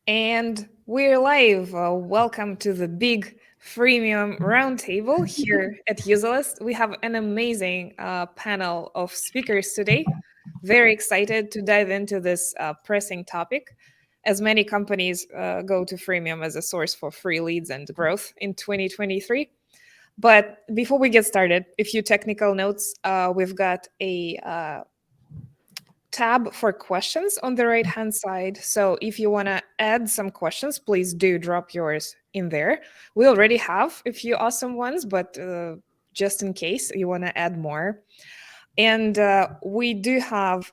And we're live. Welcome to the Big Freemium Roundtable here at Userlist. We have an amazing panel of speakers today. Very excited to dive into this pressing topic, as many companies go to freemium as a source for free leads and growth in 2023. But before we get started, a few technical notes. We've got a tab for questions on the right hand side. So if you want to add some questions, please do drop yours in there. We already have a few awesome ones, but just in case you want to add more. And we do have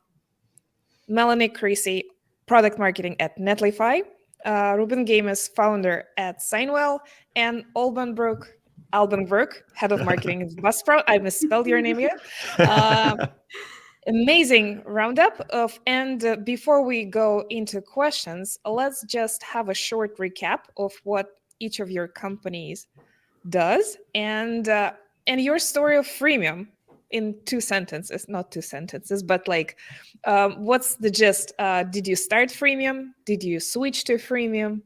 Melanie Creasy, product marketing at Netlify, Ruben Games, founder at Signwell, and Alban Brook, head of marketing at Buzzsprout. I misspelled your name here. Amazing roundup of, and before we go into questions, let's just have a short recap of what each of your companies does and your story of freemium in two sentences, not two sentences, but like what's the gist? Did you start freemium? Did you switch to freemium?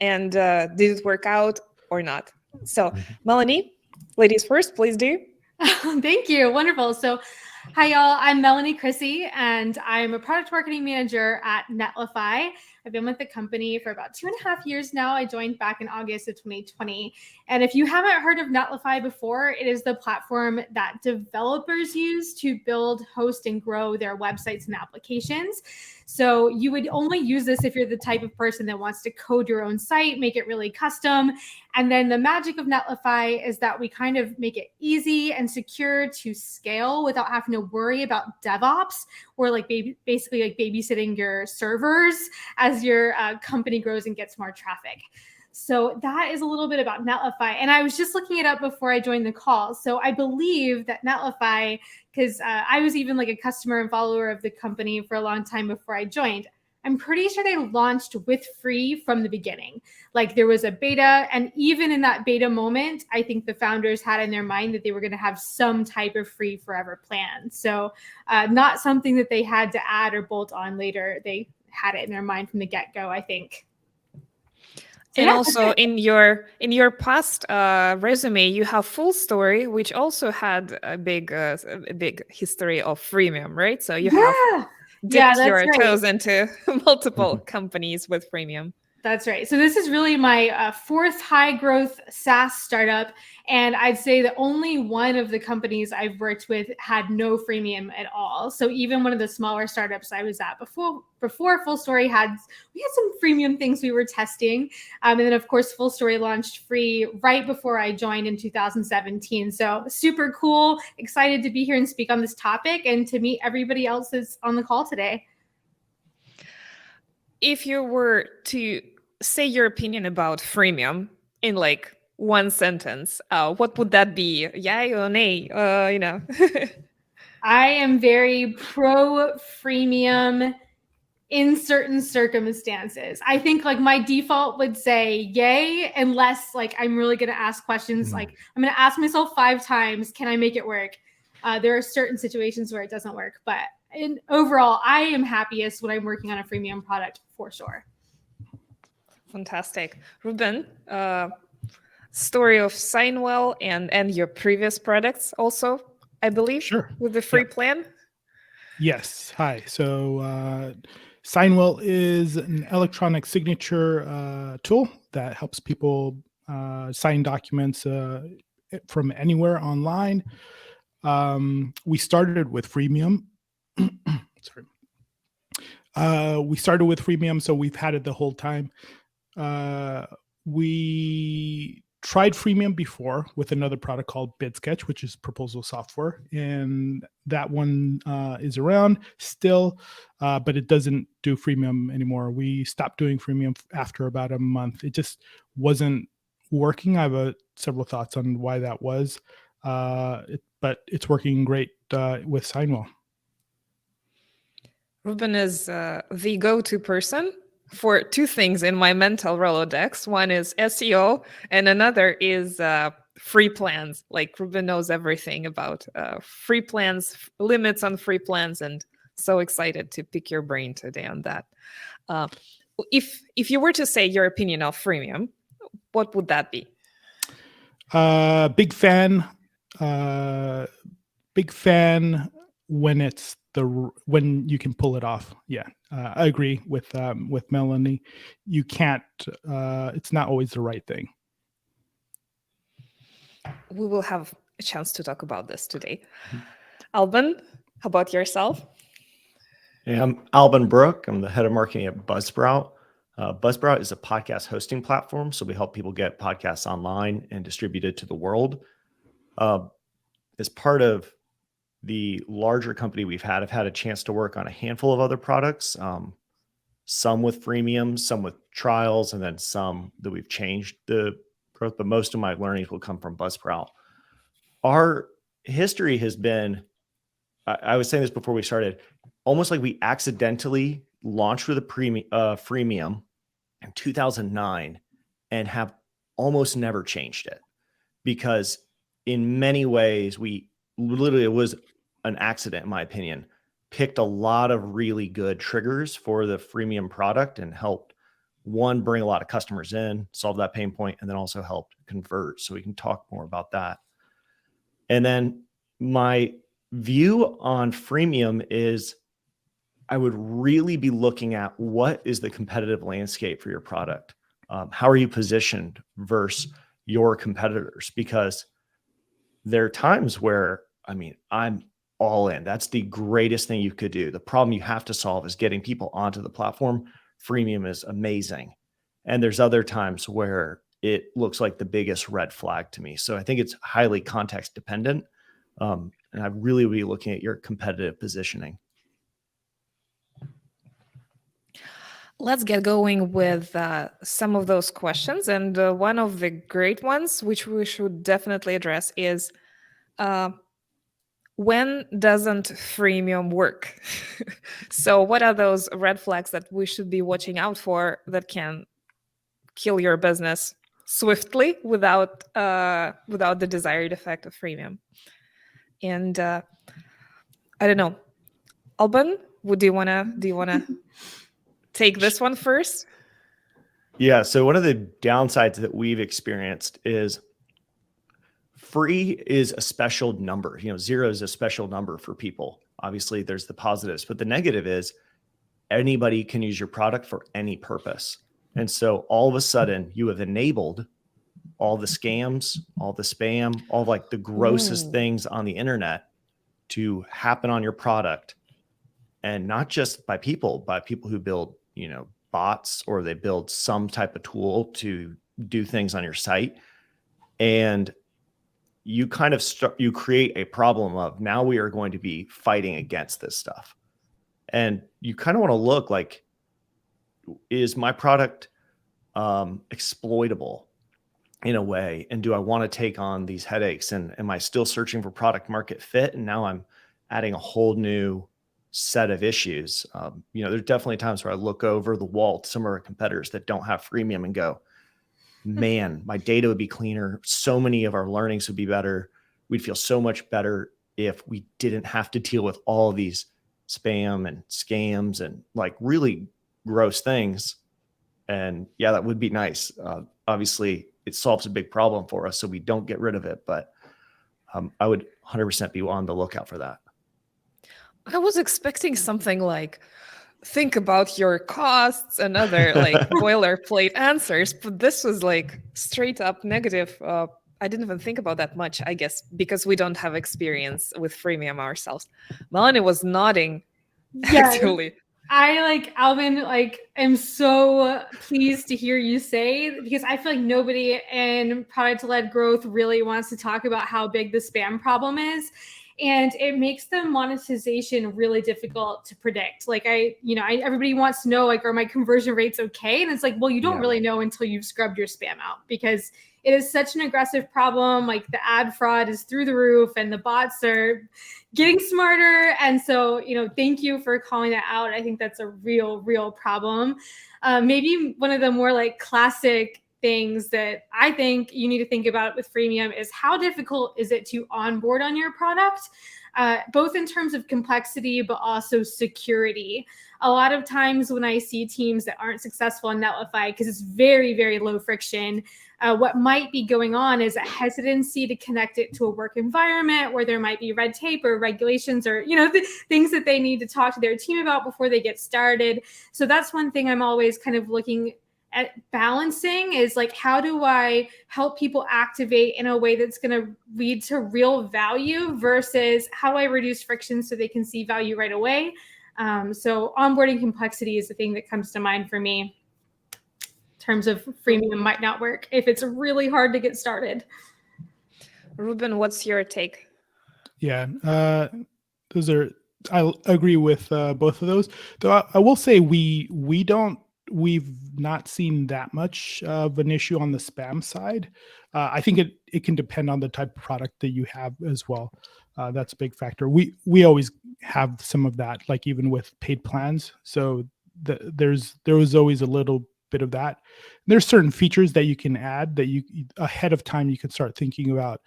And did it work out or not? So Melanie, ladies first, please do. Thank you. Wonderful. So hi, y'all. I'm Melanie Creasy, and I'm a product marketing manager at Netlify. I've been with the company for about 2.5 years now. I joined back in August of 2020. And if you haven't heard of Netlify before, it is the platform that developers use to build, host, and grow their websites and applications. So you would only use this if you're the type of person that wants to code your own site, make it really custom. And then the magic of Netlify is that we kind of make it easy and secure to scale without having to worry about DevOps or like basically like babysitting your servers as your company grows and gets more traffic. So that is a little bit about Netlify. And I was just looking it up before I joined the call. So I believe that Netlify, because I was even like a customer and follower of the company for a long time before I joined, I'm pretty sure they launched with free from the beginning. Like there was a beta, and even in that beta moment, I think the founders had in their mind that they were going to have some type of free forever plan. So not something that they had to add or bolt on later. They had it in their mind from the get-go, I think. And also in your past resume, you have Full Story, which also had a big history of freemium, right? So you have dipped your toes into multiple companies with freemium. That's right. So this is really my fourth high growth SaaS startup. And I'd say that only one of the companies I've worked with had no freemium at all. So even one of the smaller startups I was at before Full Story we had some freemium things we were testing. And then of course, Full Story launched free right before I joined in 2017. So super cool, excited to be here and speak on this topic and to meet everybody else that's on the call today. If you were to say your opinion about freemium in like one sentence, what would that be? Yay or nay? I am very pro freemium in certain circumstances. I think like my default would say yay, unless like I'm really going to ask questions. Like I'm going to ask myself 5 times, can I make it work? There are certain situations where it doesn't work, but overall, I am happiest when I'm working on a freemium product for sure. Fantastic. Ruben, story of Signwell and your previous products also, I believe, with the free plan? Yes. Hi. So Signwell is an electronic signature tool that helps people sign documents from anywhere online. We started with freemium. Sorry. We started with freemium, so we've had it the whole time. We tried freemium before with another product called BidSketch, which is proposal software, and that one is around still, but it doesn't do freemium anymore. We stopped doing freemium after about a month. It just wasn't working. I have several thoughts on why that was, but it's working great with Signwell. Ruben is the go-to person for 2 things in my mental Rolodex. One is SEO, and another is free plans. Like Ruben knows everything about free plans, limits on free plans, and so excited to pick your brain today on that. if you were to say your opinion of freemium, what would that be? Big fan. Big fan when it's when you can pull it off. Yeah, I agree with Melanie. You can't. It's not always the right thing. We will have a chance to talk about this today. Alban, how about yourself? Yeah, I'm Alban Brook. I'm the head of marketing at Buzzsprout. Buzzsprout is a podcast hosting platform, so we help people get podcasts online and distributed to the world. As part of the larger company I've had a chance to work on a handful of other products, some with freemium, some with trials, and then some that we've changed the growth, but most of my learnings will come from Buzzsprout. Our history has been, I was saying this before we started, almost like we accidentally launched with a freemium in 2009 and have almost never changed it, because in many ways we literally, it was an accident, in my opinion, picked a lot of really good triggers for the freemium product and helped, one, bring a lot of customers in, solve that pain point, and then also helped convert. So we can talk more about that. And then my view on freemium is I would really be looking at what is the competitive landscape for your product. How are you positioned versus your competitors? Because there are times where, I'm all in. That's the greatest thing you could do. The problem you have to solve is getting people onto the platform. Freemium is amazing. And there's other times where it looks like the biggest red flag to me. So I think it's highly context dependent. And I really would be looking at your competitive positioning. Let's get going with some of those questions. And one of the great ones, which we should definitely address, is when doesn't freemium work? So what are those red flags that we should be watching out for that can kill your business swiftly without the desired effect of freemium? And I don't know, Alban, do you wanna take this one first? Yeah. So one of the downsides that we've experienced is free is a special number. 0 is a special number for people. Obviously, there's the positives, but the negative is anybody can use your product for any purpose. And so all of a sudden you have enabled all the scams, all the spam, all like the grossest things on the internet to happen on your product. And not just by people who build, bots, or they build some type of tool to do things on your site. And you kind of you create a problem of, now we are going to be fighting against this stuff. And you kind of want to look like, is my product exploitable in a way? And do I want to take on these headaches? And am I still searching for product market fit? And now I'm adding a whole new set of issues. There's definitely times where I look over the wall to some of our competitors that don't have freemium and go, man, my data would be cleaner. So many of our learnings would be better. We'd feel so much better if we didn't have to deal with all these spam and scams and like really gross things. And yeah, that would be nice. Obviously, it solves a big problem for us, so we don't get rid of it. But I would 100% be on the lookout for that. I was expecting something like, think about your costs and other like boilerplate answers, but this was like straight up negative. I didn't even think about that much, I guess, because we don't have experience with freemium ourselves. Melanie was nodding, actually. I Alban, am so pleased to hear you say, because I feel like nobody in product-led growth really wants to talk about how big the spam problem is. And it makes the monetization really difficult to predict. Everybody wants to know, are my conversion rates okay? And it's like, well, you don't really know until you've scrubbed your spam out, because it is such an aggressive problem. Like, the ad fraud is through the roof and the bots are getting smarter. And so, thank you for calling that out. I think that's a real problem. Maybe one of the more classic things that I think you need to think about with freemium is, how difficult is it to onboard on your product? both in terms of complexity, but also security. A lot of times when I see teams that aren't successful in Netlify, because it's very, very low friction, what might be going on is a hesitancy to connect it to a work environment where there might be red tape or regulations or, things that they need to talk to their team about before they get started. So that's one thing I'm always kind of looking at balancing is like, how do I help people activate in a way that's going to lead to real value versus how do I reduce friction so they can see value right away? So onboarding complexity is the thing that comes to mind for me. Terms of freemium might not work if it's really hard to get started. Ruben, what's your take? Yeah, I agree with both of those. Though I will say we've not seen that much of an issue on the spam side. I think it can depend on the type of product that you have as well. That's a big factor. We always have some of that, like even with paid plans. So there was always a little bit of that. There's certain features that you can add that you ahead of time you can start thinking about.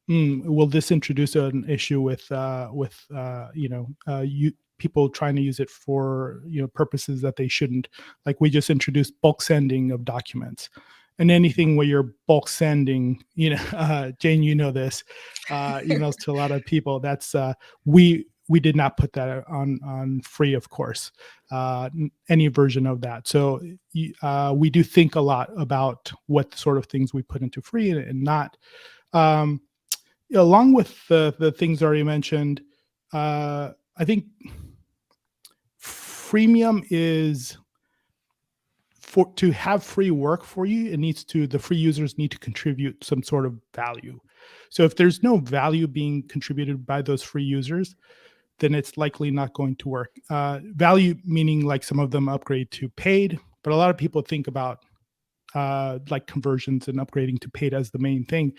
Will this introduce an issue with people trying to use it for purposes that they shouldn't? Like we just introduced bulk sending of documents, and anything where you're bulk sending, Jane, this emails to a lot of people. That's we did not put that on free, of course, any version of that. So we do think a lot about what sort of things we put into free and not. Along with the things already mentioned, I think freemium is to have free work for you. The free users need to contribute some sort of value. So if there's no value being contributed by those free users, then it's likely not going to work. Value meaning like some of them upgrade to paid, but a lot of people think about like conversions and upgrading to paid as the main thing.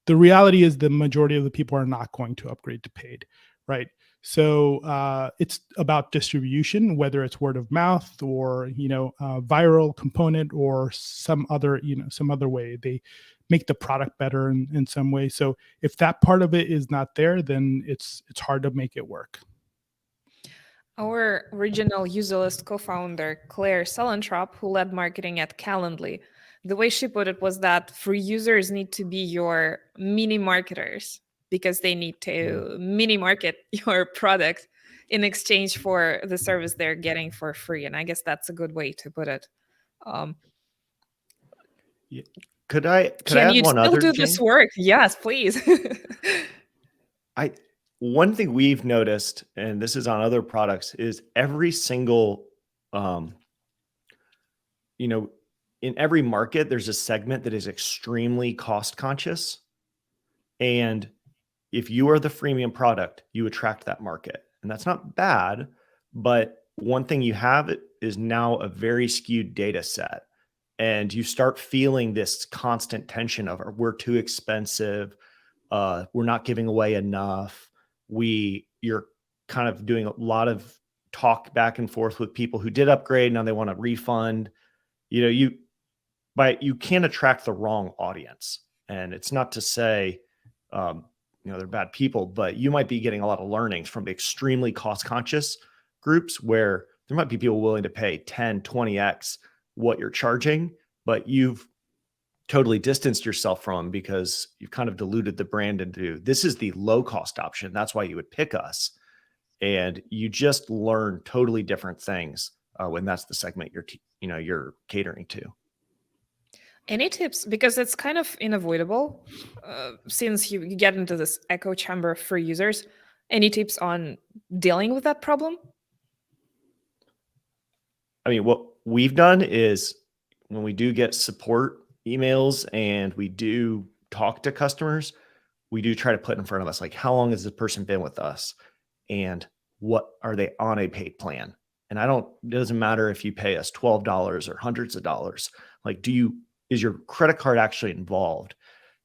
The reality is the majority of the people are not going to upgrade to paid, right? So it's about distribution, whether it's word of mouth or viral component or some other way. They make the product better in some way. So if that part of it is not there, then it's hard to make it work. Our original userlist co-founder, Claire Salentrop, who led marketing at Calendly, the way she put it was that free users need to be your mini marketers because they need to mini market your product in exchange for the service they're getting for free. And I guess that's a good way to put it. Could I Can add you one still other, do Jane? this work? Yes, please. One thing we've noticed, and this is on other products, is every single, in every market, there's a segment that is extremely cost conscious. And if you are the freemium product, you attract that market. And that's not bad. But one thing you have is now a very skewed data set. And you start feeling this constant tension of we're too expensive. We're not giving away enough. You're kind of doing a lot of talk back and forth with people who did upgrade. Now they want a refund. You can attract the wrong audience. And it's not to say, they're bad people, but you might be getting a lot of learnings from extremely cost conscious groups where there might be people willing to pay 10, 20x what you're charging, but you've totally distanced yourself from because you've kind of diluted the brand into this is the low cost option. That's why you would pick us. And you just learn totally different things when that's the segment you're catering to. Any tips? Because it's kind of unavoidable since you get into this echo chamber for users. Any tips on dealing with that problem? I mean, what we've done is when we do get support emails and we do talk to customers, we do try to put in front of us, like, how long has this person been with us? And what are they on a paid plan? And it doesn't matter if you pay us $12 or hundreds of dollars. Like, is your credit card actually involved?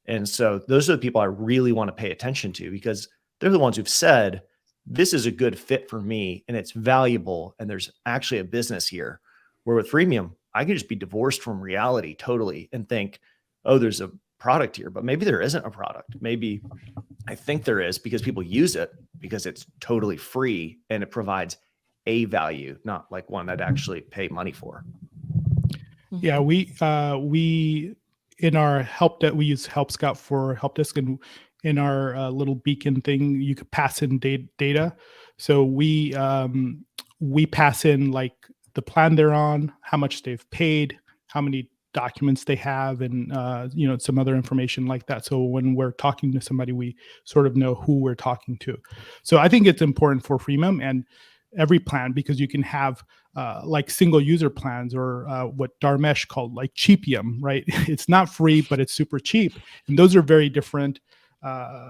And so those are the people I really want to pay attention to because they're the ones who've said, this is a good fit for me and it's valuable and there's actually a business here. Where with freemium, I can just be divorced from reality totally and think, oh, there's a product here, but maybe there isn't a product. Maybe I think there is, because people use it because it's totally free and it provides a value, not like one that actually pay money for. Yeah, we in our help that we use Help Scout for help desk, and in our little beacon thing, you could pass in data. So we pass in like the plan they're on, how much they've paid, how many documents they have, and some other information like that. So when we're talking to somebody, we sort of know who we're talking to. So I think it's important for freemium and every plan, because you can have like single user plans, or what Dharmesh called like cheapium, right? It's not free, but it's super cheap. And those are very different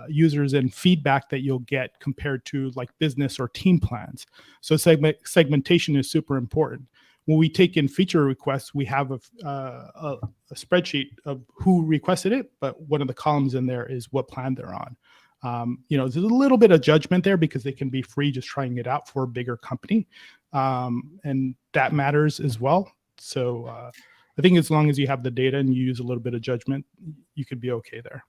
users and feedback that you'll get compared to like business or team plans. So segmentation is super important. When we take in feature requests, we have a spreadsheet of who requested it, but one of the columns in there is what plan they're on. There's a little bit of judgment there because they can be free just trying it out for a bigger company. And that matters as well. So I think as long as you have the data and you use a little bit of judgment, you could be okay there.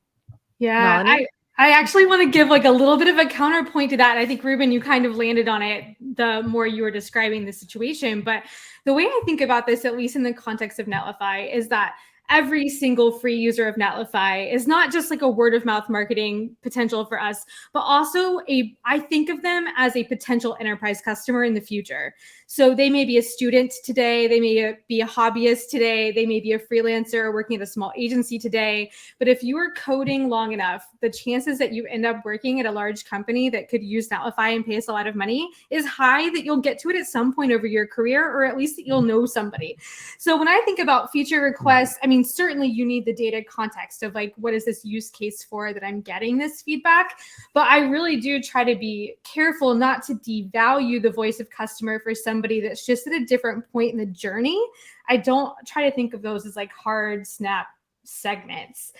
Yeah, Melanie? I actually want to give like a little bit of a counterpoint to that. I think, Ruben, you kind of landed on it the more you were describing the situation. But the way I think about this, at least in the context of Netlify, is that every single free user of Netlify is not just like a word of mouth marketing potential for us, but also I think of them as a potential enterprise customer in the future. So they may be a student today, they may be a hobbyist today, they may be a freelancer working at a small agency today. But if you are coding long enough, the chances that you end up working at a large company that could use Netlify and pay us a lot of money is high that you'll get to it at some point over your career, or at least that you'll know somebody. So when I think about feature requests, I mean, certainly you need the data context of like, what is this use case for that I'm getting this feedback? But I really do try to be careful not to devalue the voice of customer for somebody that's just at a different point in the journey. I don't try to think of those as like hard snap segments.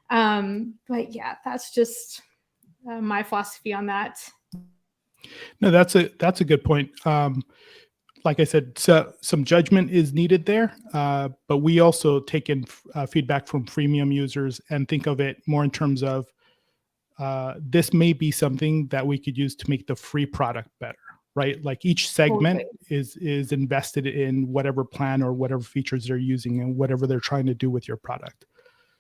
But yeah, that's just my philosophy on that. No, that's a good point. Like I said, so some judgment is needed there, but we also take in feedback from freemium users and think of it more in terms of this may be something that we could use to make the free product better, right? Like each segment is invested in whatever plan or whatever features they're using and whatever they're trying to do with your product.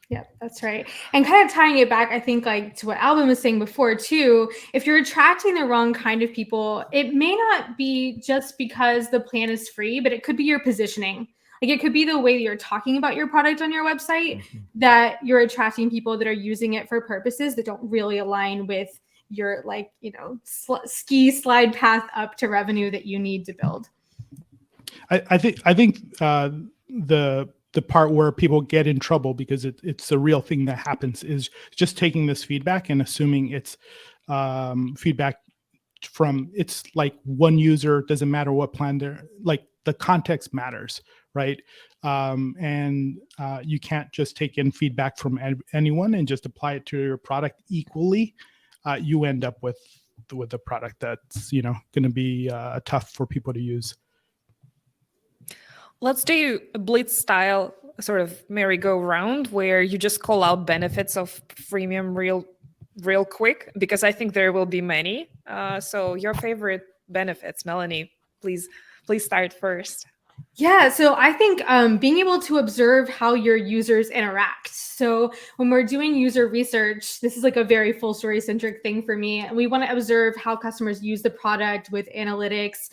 Yeah, that's right. And kind of tying it back, I think like to what Alvin was saying before too, if you're attracting the wrong kind of people, it may not be just because the plan is free, but it could be your positioning. Like it could be the way that you're talking about your product on your website, that you're attracting people that are using it for purposes that don't really align with your like, ski slide path up to revenue that you need to build. I think the part where people get in trouble because it's a real thing that happens is just taking this feedback and assuming it's feedback from, it's like one user, doesn't matter what plan they're, like the context matters, right? And you can't just take in feedback from anyone and just apply it to your product equally. You end up with a product that's going to be tough for people to use. Let's do a blitz style sort of merry-go-round where you just call out benefits of freemium real quick, because I think there will be many. So your favorite benefits, Melanie, please start first. Yeah, so I think being able to observe how your users interact. So when we're doing user research, this is like a very full story centric thing for me. And we want to observe how customers use the product with analytics.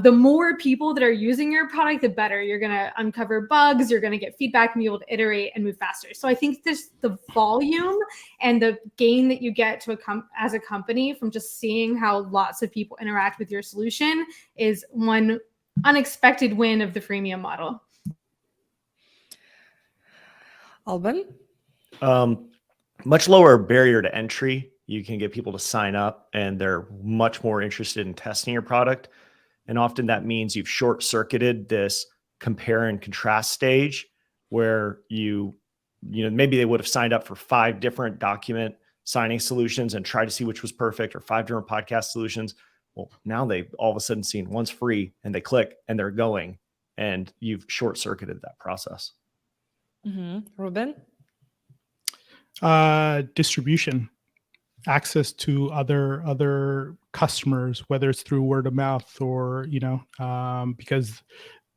The more people that are using your product, the better. You're going to uncover bugs, you're going to get feedback and be able to iterate and move faster. So I think the volume and the gain that you get to as a company from just seeing how lots of people interact with your solution is one unexpected win of the freemium model. Alban? Much lower barrier to entry. You can get people to sign up and they're much more interested in testing your product. And often that means you've short-circuited this compare and contrast stage where maybe they would have signed up for 5 different document signing solutions and tried to see which was perfect, or 5 different podcast solutions. Well, now they've all of a sudden seen one's free and they click and they're going, and you've short-circuited that process. Mm-hmm. Ruben? Distribution. access to other customers, whether it's through word of mouth or because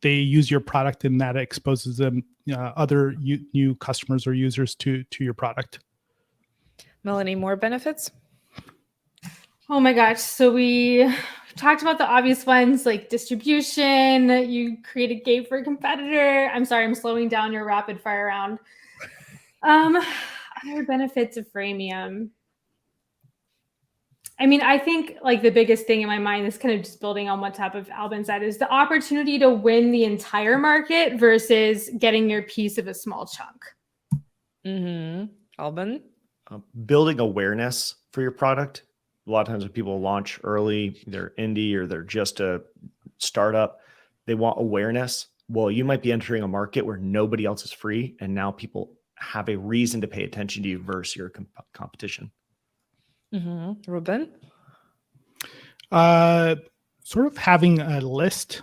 they use your product and that exposes them other new customers or users to your product. Melanie, more benefits? Oh my gosh. So we talked about the obvious ones like distribution. You create a gate for a competitor. I'm sorry, I'm slowing down your rapid fire round. Other benefits of freemium. I mean, I think like the biggest thing in my mind is kind of just building on what top of Albin said is the opportunity to win the entire market versus getting your piece of a small chunk. Albin? Building awareness for your product. A lot of times when people launch early, they're indie or they're just a startup, they want awareness. Well, you might be entering a market where nobody else is free, and now people have a reason to pay attention to you versus your competition. Ruben? Sort of having a list,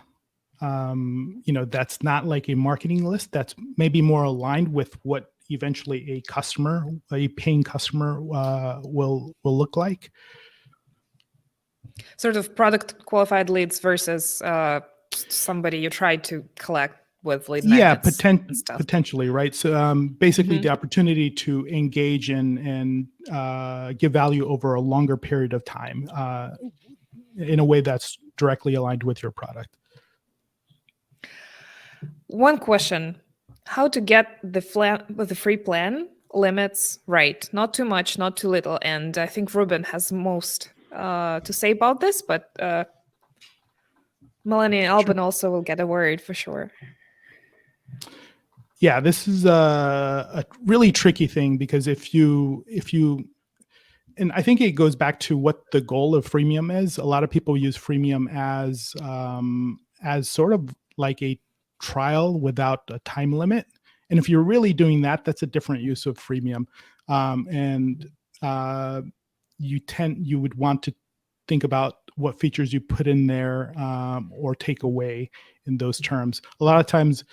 that's not like a marketing list. That's maybe more aligned with what eventually a paying customer will look like. Sort of product qualified leads versus somebody you tried to collect with lead magnets and stuff. Potentially, right? So basically the opportunity to engage and give value over a longer period of time in a way that's directly aligned with your product. One question: how to get the free plan limits right? Not too much, not too little. And I think Ruben has most to say about this, but Melanie and Albin also will get a word for sure. Yeah, this is a really tricky thing because if you, and I think it goes back to what the goal of freemium is. A lot of people use freemium as sort of like a trial without a time limit. And if you're really doing that, that's a different use of freemium. You would want to think about what features you put in there or take away in those terms. A lot of times,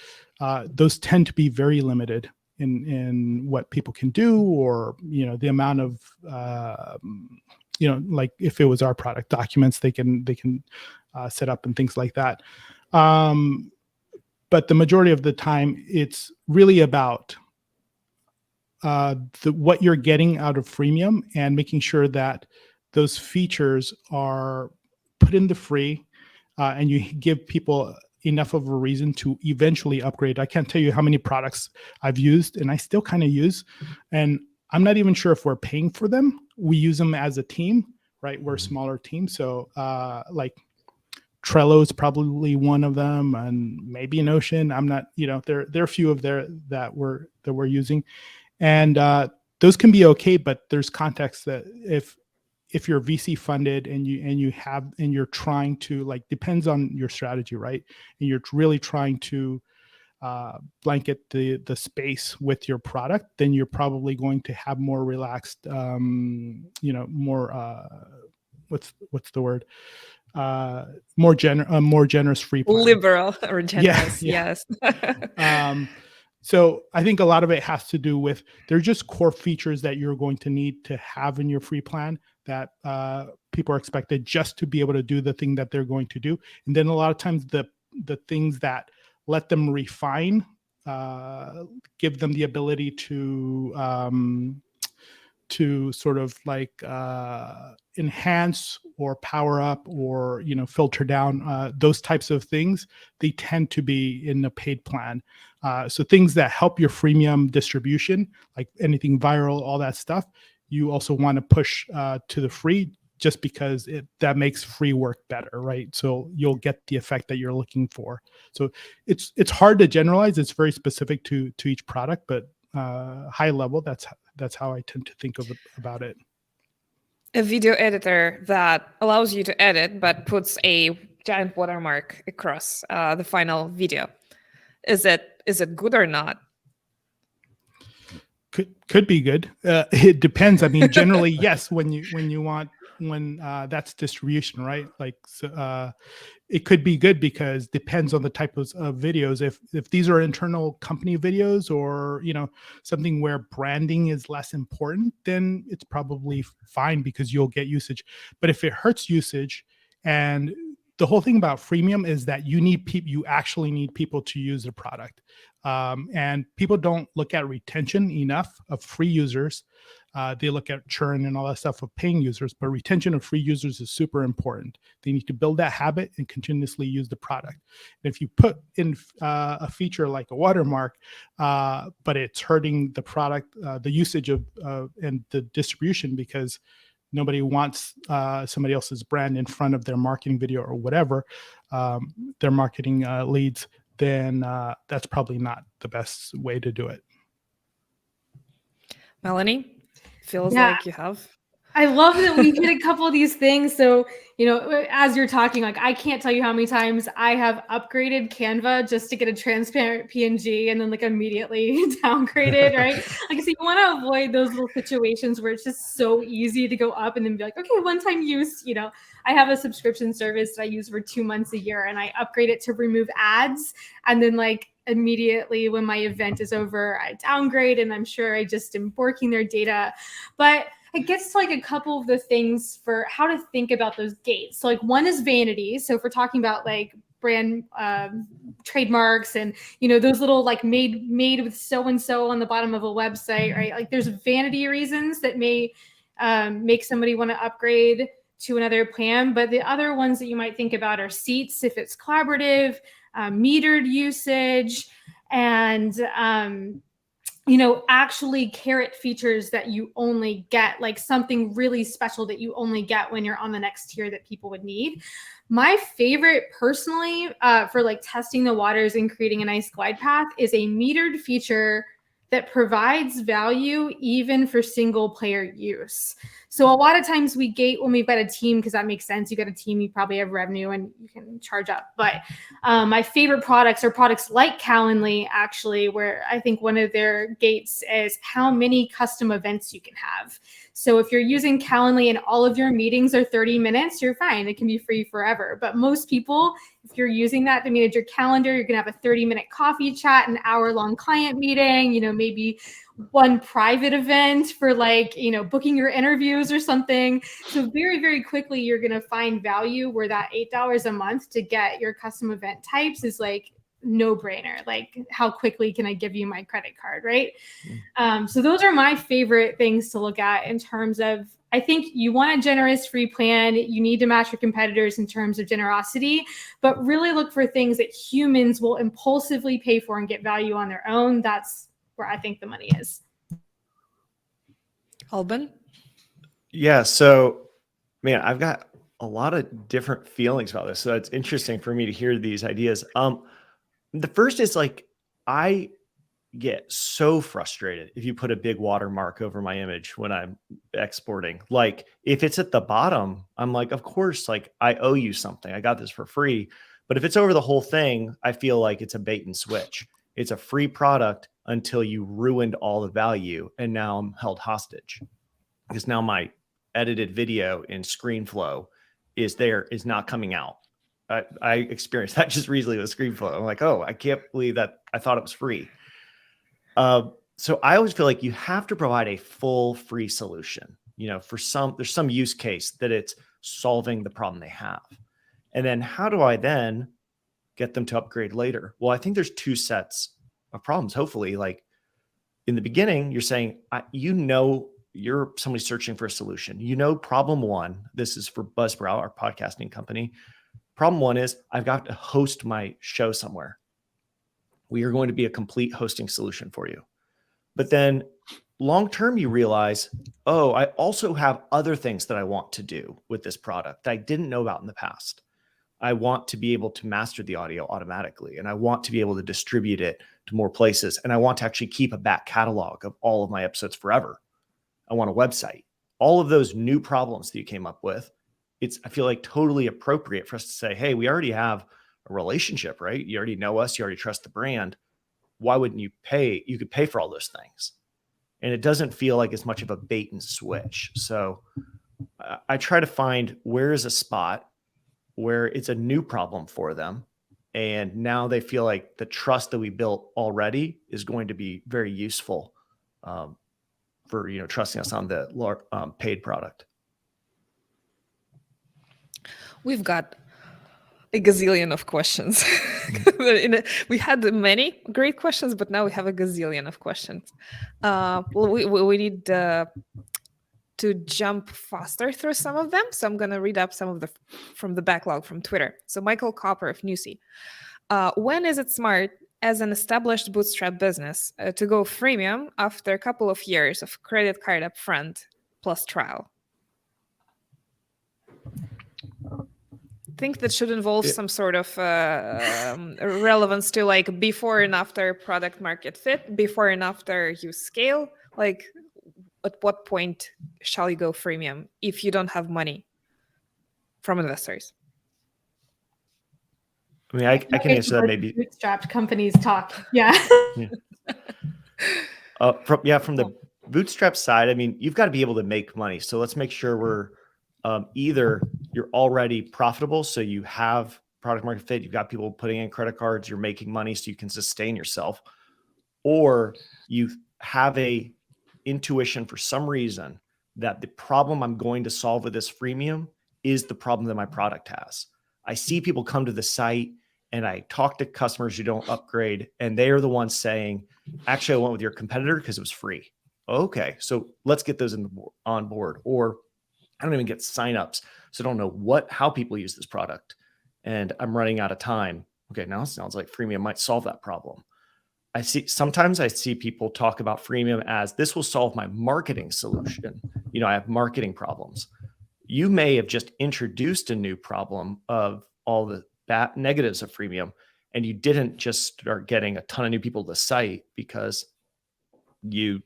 those tend to be very limited in what people can do, or the amount of like if it was our product, documents they can set up and things like that. But the majority of the time, it's really about what you're getting out of freemium and making sure that those features are put in the free, and you give people enough of a reason to eventually upgrade. I can't tell you how many products I've used and I still kind of use, and I'm not even sure if we're paying for them. We use them as a team, right? We're a smaller team. So like Trello is probably one of them, and maybe Notion. I'm not, there are a few of there that we're using, and those can be okay, but there's context that if you're VC funded and you're trying to, like, depends on your strategy, right? And you're really trying to blanket the space with your product, then you're probably going to have more relaxed, more what's the word? More generous free plan. Liberal or generous, yeah. Yes. So I think a lot of it has to do with, they're just core features that you're going to need to have in your free plan that people are expected just to be able to do the thing that they're going to do. And then a lot of times the things that let them refine, give them the ability to sort of like enhance or power up or filter down, those types of things, they tend to be in a paid plan. So things that help your freemium distribution, like anything viral, all that stuff, you also want to push to the free, just because that makes free work better, right? So you'll get the effect that you're looking for. So it's hard to generalize. It's very specific to each product, but high level, that's how I tend to think about it. A video editor that allows you to edit but puts a giant watermark across the final video. Is it good or not? Could be good. It depends. I mean, generally, yes. When you want when that's distribution, right? Like, it could be good because depends on the type of videos. If these are internal company videos, or something where branding is less important, then it's probably fine because you'll get usage. But if it hurts usage, and the whole thing about freemium is that you actually need people to use the product, and people don't look at retention enough of free users. They look at churn and all that stuff of paying users, but retention of free users is super important. They need to build that habit and continuously use the product. And if you put in a feature like a watermark, but it's hurting the product, the usage of and the distribution, because nobody wants somebody else's brand in front of their marketing video or whatever, their marketing leads, then that's probably not the best way to do it. Melanie, feels Yeah. like you have. I love that we hit a couple of these things. So, as you're talking, like, I can't tell you how many times I have upgraded Canva just to get a transparent PNG and then like immediately downgraded, right? Like, so you want to avoid those little situations where it's just so easy to go up and then be like, okay, one-time use. I have a subscription service that I use for 2 months a year, and I upgrade it to remove ads. And then like immediately when my event is over, I downgrade, and I'm sure I just am borking their data. But it gets to like a couple of the things for how to think about those gates. So like one is vanity. So if we're talking about like brand trademarks and those little like made with so-and-so on the bottom of a website, right? Like there's vanity reasons that may make somebody want to upgrade to another plan. But the other ones that you might think about are seats, if it's collaborative, metered usage, and actually carrot features that you only get, like something really special that you only get when you're on the next tier that people would need. My favorite personally for like testing the waters and creating a nice glide path is a metered feature that provides value even for single player use. So a lot of times we gate when we've got a team, because that makes sense. You got a team, you probably have revenue and you can charge up. But my favorite products are products like Calendly, actually, where I think one of their gates is how many custom events you can have. So if you're using Calendly and all of your meetings are 30 minutes, you're fine. It can be free forever. But most people, if you're using that to manage your calendar, you're going to have a 30-minute coffee chat, an hour-long client meeting, maybe one private event for like, booking your interviews or something. So very, very quickly, you're going to find value where that $8 a month to get your custom event types is like no brainer. Like, how quickly can I give you my credit card, right? So those are my favorite things to look at in terms of, I think you want a generous free plan. You need to match your competitors in terms of generosity, but really look for things that humans will impulsively pay for and get value on their own. That's where I think the money is. Alban? Yeah. So, man, I've got a lot of different feelings about this. So it's interesting for me to hear these ideas. The first is like, I get so frustrated if you put a big watermark over my image when I'm exporting. Like, if it's at the bottom, I'm like, of course, like I owe you something. I got this for free. But if it's over the whole thing, I feel like it's a bait and switch. It's a free product until you ruined all the value. And now I'm held hostage because now my edited video in ScreenFlow is not coming out. I experienced that just recently with ScreenFlow. I'm like, oh, I can't believe that I thought it was free. So I always feel like you have to provide a full free solution. There's some use case that it's solving the problem they have. And then how do I then get them to upgrade later? Well, I think there's two sets of problems. Hopefully, like in the beginning, you're saying, you're somebody searching for a solution. Problem one, this is for Buzzsprout, our podcasting company. Problem one is I've got to host my show somewhere. We are going to be a complete hosting solution for you. But then long-term, you realize, oh, I also have other things that I want to do with this product that I didn't know about in the past. I want to be able to master the audio automatically, and I want to be able to distribute it to more places. And I want to actually keep a back catalog of all of my episodes forever. I want a website. All of those new problems that you came up with, I feel like totally appropriate for us to say, hey, we already have a relationship, right? You already know us. You already trust the brand. Why wouldn't you pay? You could pay for all those things. And it doesn't feel like as much of a bait and switch. So I try to find where is a spot where it's a new problem for them. And now they feel like the trust that we built already is going to be very useful for, trusting us on the paid product. We've got a gazillion of questions. We had many great questions, but now we have a gazillion of questions. Well, we need to jump faster through some of them. So I'm going to read up some of from the backlog from Twitter. So Michael Copper of Newsy. When is it smart as an established bootstrap business to go freemium after a couple of years of credit card upfront plus trial? Think that should involve some sort of relevance to like before and after product market fit, before and after you scale. Like, at what point shall you go freemium if you don't have money from investors? I mean, I can answer that maybe. Bootstrapped companies talk. Yeah. From the bootstrap side, I mean, you've got to be able to make money. So let's make sure we're either you're already profitable, so you have product market fit, you've got people putting in credit cards, you're making money so you can sustain yourself, or you have a intuition for some reason that the problem I'm going to solve with this freemium is the problem that my product has. I see people come to the site and I talk to customers who don't upgrade, and they are the ones saying, actually, I went with your competitor because it was free. Okay, so let's get those on board. Or I don't even get signups, so I don't know how people use this product, and I'm running out of time. Okay, now it sounds like freemium might solve that problem. Sometimes I see people talk about freemium as this will solve my marketing solution. I have marketing problems. You may have just introduced a new problem of all the bad negatives of freemium, and you didn't just start getting a ton of new people to the site because you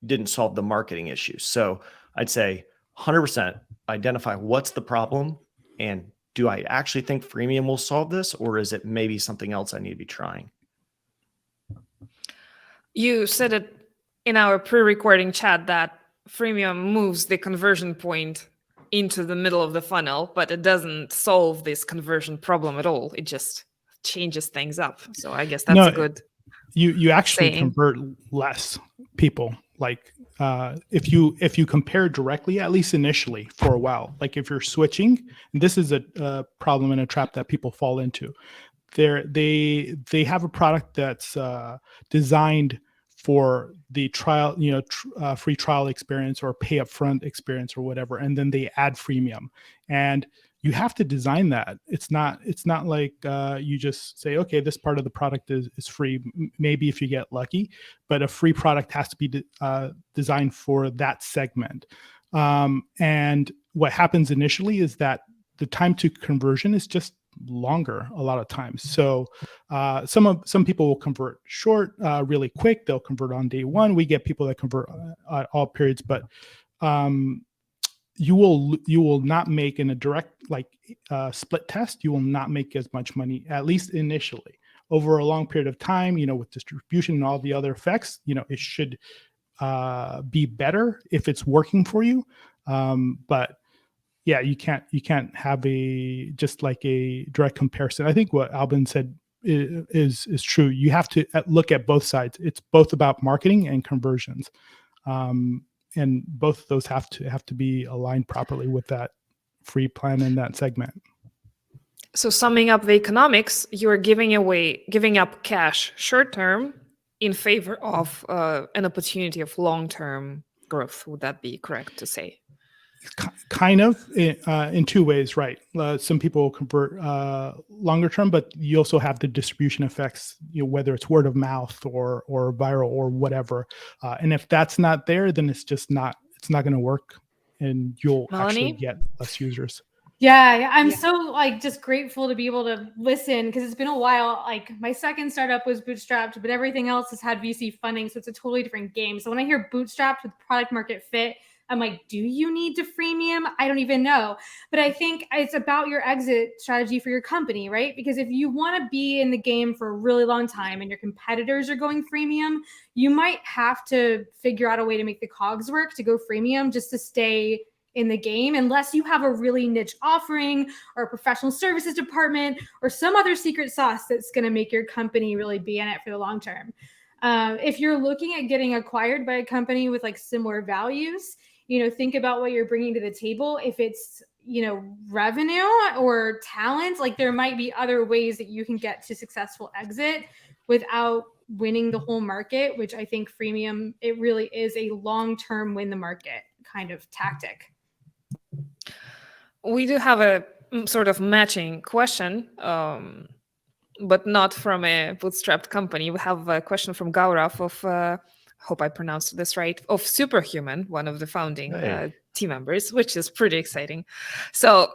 didn't solve the marketing issue. So I'd say 100% identify what's the problem, and do I actually think freemium will solve this, or is it maybe something else I need to be trying? You said it in our pre-recording chat that freemium moves the conversion point into the middle of the funnel, but it doesn't solve this conversion problem at all. It just changes things up. So I guess that's a good you actually saying. Convert less people. Like if you compare directly, at least initially for a while, like if you're switching, and this is a problem and a trap that people fall into. They have a product that's designed for the trial, free trial experience or pay upfront experience or whatever, and then they add freemium. And you have to design that. It's not like you just say, okay, this part of the product is free. Maybe if you get lucky, but a free product has to be designed for that segment. And what happens initially is that the time to conversion is just longer a lot of times. So some people will convert short, really quick. They'll convert on day one. We get people that convert at all periods, but you will not make in a direct split test. You will not make as much money, at least initially. Over a long period of time, with distribution and all the other effects, it should be better if it's working for you. But yeah, you can't have a direct comparison. I think what Albin said is true. You have to look at both sides. It's both about marketing and conversions, and both of those have to be aligned properly with that free plan in that segment. So summing up the economics, you are giving up cash short term in favor of an opportunity of long term growth. Would that be correct to say? Kind of in two ways, right? Some people will convert longer term, but you also have the distribution effects, whether it's word of mouth or viral or whatever. And if that's not there, then it's not going to work, and you'll actually get less users. Yeah, I'm so just grateful to be able to listen, because it's been a while. My second startup was bootstrapped, but everything else has had VC funding, so it's a totally different game. So when I hear bootstrapped with product market fit, I'm like, do you need to freemium? I don't even know. But I think it's about your exit strategy for your company, right? Because if you want to be in the game for a really long time and your competitors are going freemium, you might have to figure out a way to make the cogs work to go freemium just to stay in the game unless you have a really niche offering or a professional services department or some other secret sauce that's going to make your company really be in it for the long term. If you're looking at getting acquired by a company with like similar values, think about what you're bringing to the table. If it's, revenue or talent, like there might be other ways that you can get to successful exit without winning the whole market, which I think freemium, it really is a long-term win the market kind of tactic. We do have a sort of matching question, but not from a bootstrapped company. We have a question from Gaurav of, hope I pronounced this right, of Superhuman, one of the founding team members, which is pretty exciting. So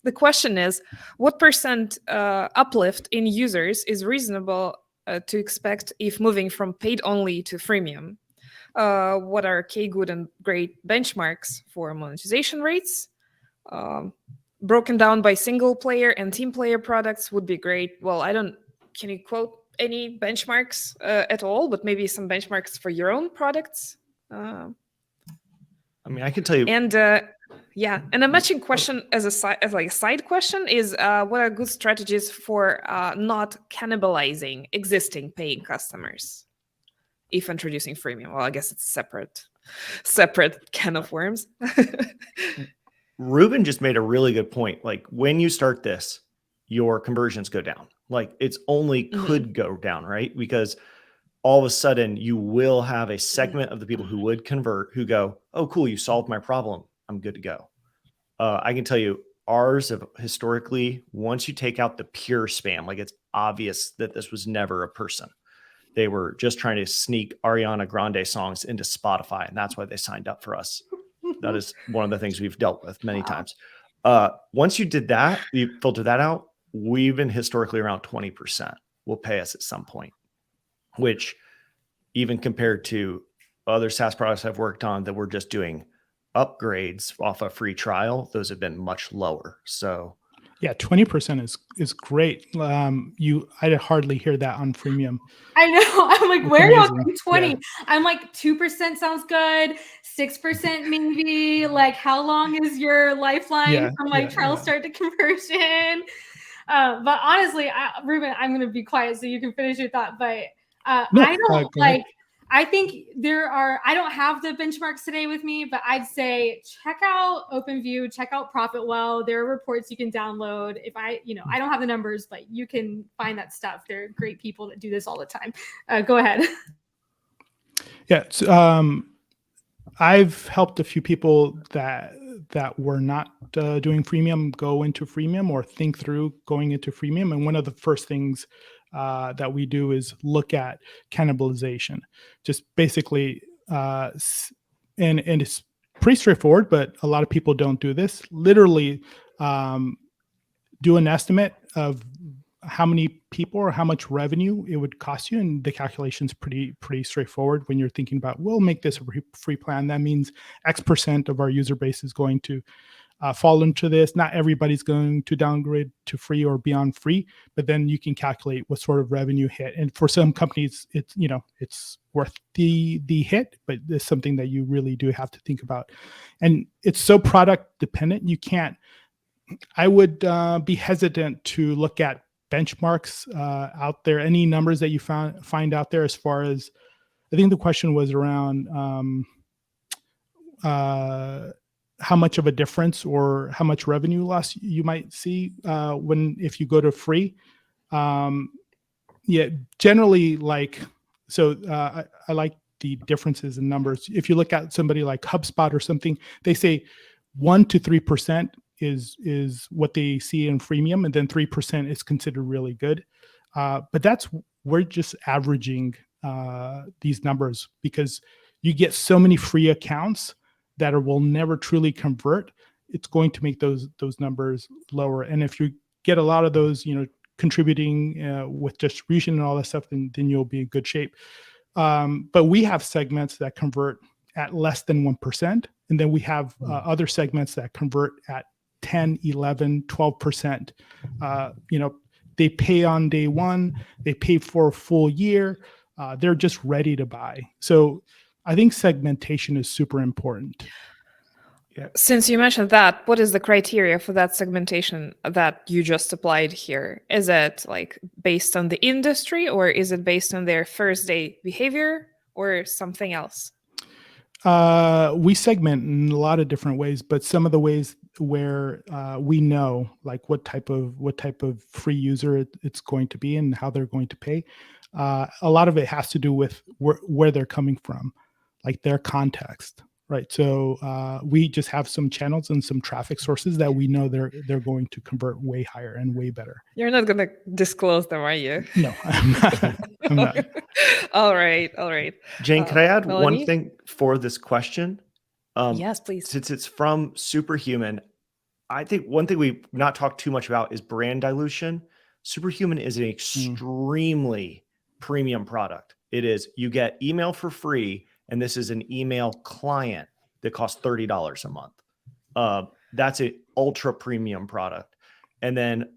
the question is, what % uplift in users is reasonable to expect if moving from paid only to freemium? What are good and great benchmarks for monetization rates? Broken down by single player and team player products would be great. Well, can you quote any benchmarks at all, but maybe some benchmarks for your own products? I can tell you. And and a matching question as a side question is, what are good strategies for not cannibalizing existing paying customers if introducing freemium? Well, I guess it's separate can of worms. Ruben just made a really good point. Like when you start this, your conversions go down. Like it's only could go down, right? Because all of a sudden you will have a segment of the people who would convert who go, oh, cool, you solved my problem. I'm good to go. I can tell you ours have historically, once you take out the pure spam, like it's obvious that this was never a person. They were just trying to sneak Ariana Grande songs into Spotify. And that's why they signed up for us. That is one of the things we've dealt with many times. Once you did that, you filter that out, we've been historically around 20% will pay us at some point, which even compared to other SaaS products I've worked on that we're just doing upgrades off a free trial, those have been much lower. So yeah, 20% is great. I hardly hear that on freemium. I know. I'm like, where are y'all getting 20? Yeah. I'm like, 2% sounds good. 6% maybe. Like, how long is your lifeline from like trial start to conversion? But honestly, Ruben, I'm going to be quiet so you can finish your thought. But I don't like. I think I don't have the benchmarks today with me, but I'd say check out OpenView, check out ProfitWell. There are reports you can download. If I don't have the numbers, but you can find that stuff. They're great people that do this all the time. Go ahead. Yeah. So, I've helped a few people that were not doing freemium go into freemium or think through going into freemium. And one of the first things that we do is look at cannibalization. Just basically, and it's pretty straightforward, but a lot of people don't do this. Literally, do an estimate of how many people or how much revenue it would cost you, and the calculation's pretty straightforward. When you're thinking about, we'll make this a free plan, that means X% of our user base is going to fall into this. Not everybody's going to downgrade to free or beyond free, but then you can calculate what sort of revenue hit. And for some companies, it's worth the hit, but it's something that you really do have to think about. And it's so product dependent. I would be hesitant to look at benchmarks out there. Any numbers that you find out there as far as, I think the question was around how much of a difference or how much revenue loss you might see if you go to free. Generally I like the differences in numbers. If you look at somebody like HubSpot or something, they say 1 to 3% is what they see in freemium, and then 3% is considered really good. But we're just averaging these numbers because you get so many free accounts that will never truly convert. It's going to make those numbers lower. And if you get a lot of those, contributing with distribution and all that stuff, then you'll be in good shape. But we have segments that convert at less than 1%. And then we have other segments that convert at 10, 11, 12%. They pay on day one, they pay for a full year. They're just ready to buy. So I think segmentation is super important. Since you mentioned that, what is the criteria for that segmentation that you just applied here? Is it like based on the industry, or is it based on their first day behavior, or something else? We segment in a lot of different ways, but some of the ways where we know like what type of free user it's going to be and how they're going to pay. A lot of it has to do with where they're coming from, like their context. Right. So we just have some channels and some traffic sources that we know they're going to convert way higher and way better. You're not going to disclose them, are you? No, I'm not. I'm not. All right. Jane, could I add Melanie? one thing for this question? Yes, please. Since it's from Superhuman, I think one thing we've not talked too much about is brand dilution. Superhuman is an extremely premium product. It is, you get email for free, and this is an email client that costs $30 a month. That's an ultra premium product. And then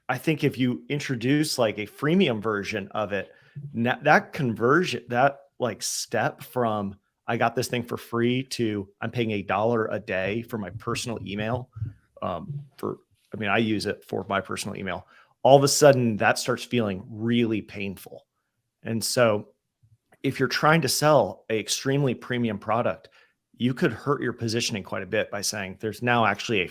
I think if you introduce like a freemium version of it, that conversion, that like step from I got this thing for free to I'm paying $1 a day for my personal email. I use it for my personal email. All of a sudden that starts feeling really painful. And so if you're trying to sell an extremely premium product, you could hurt your positioning quite a bit by saying there's now actually a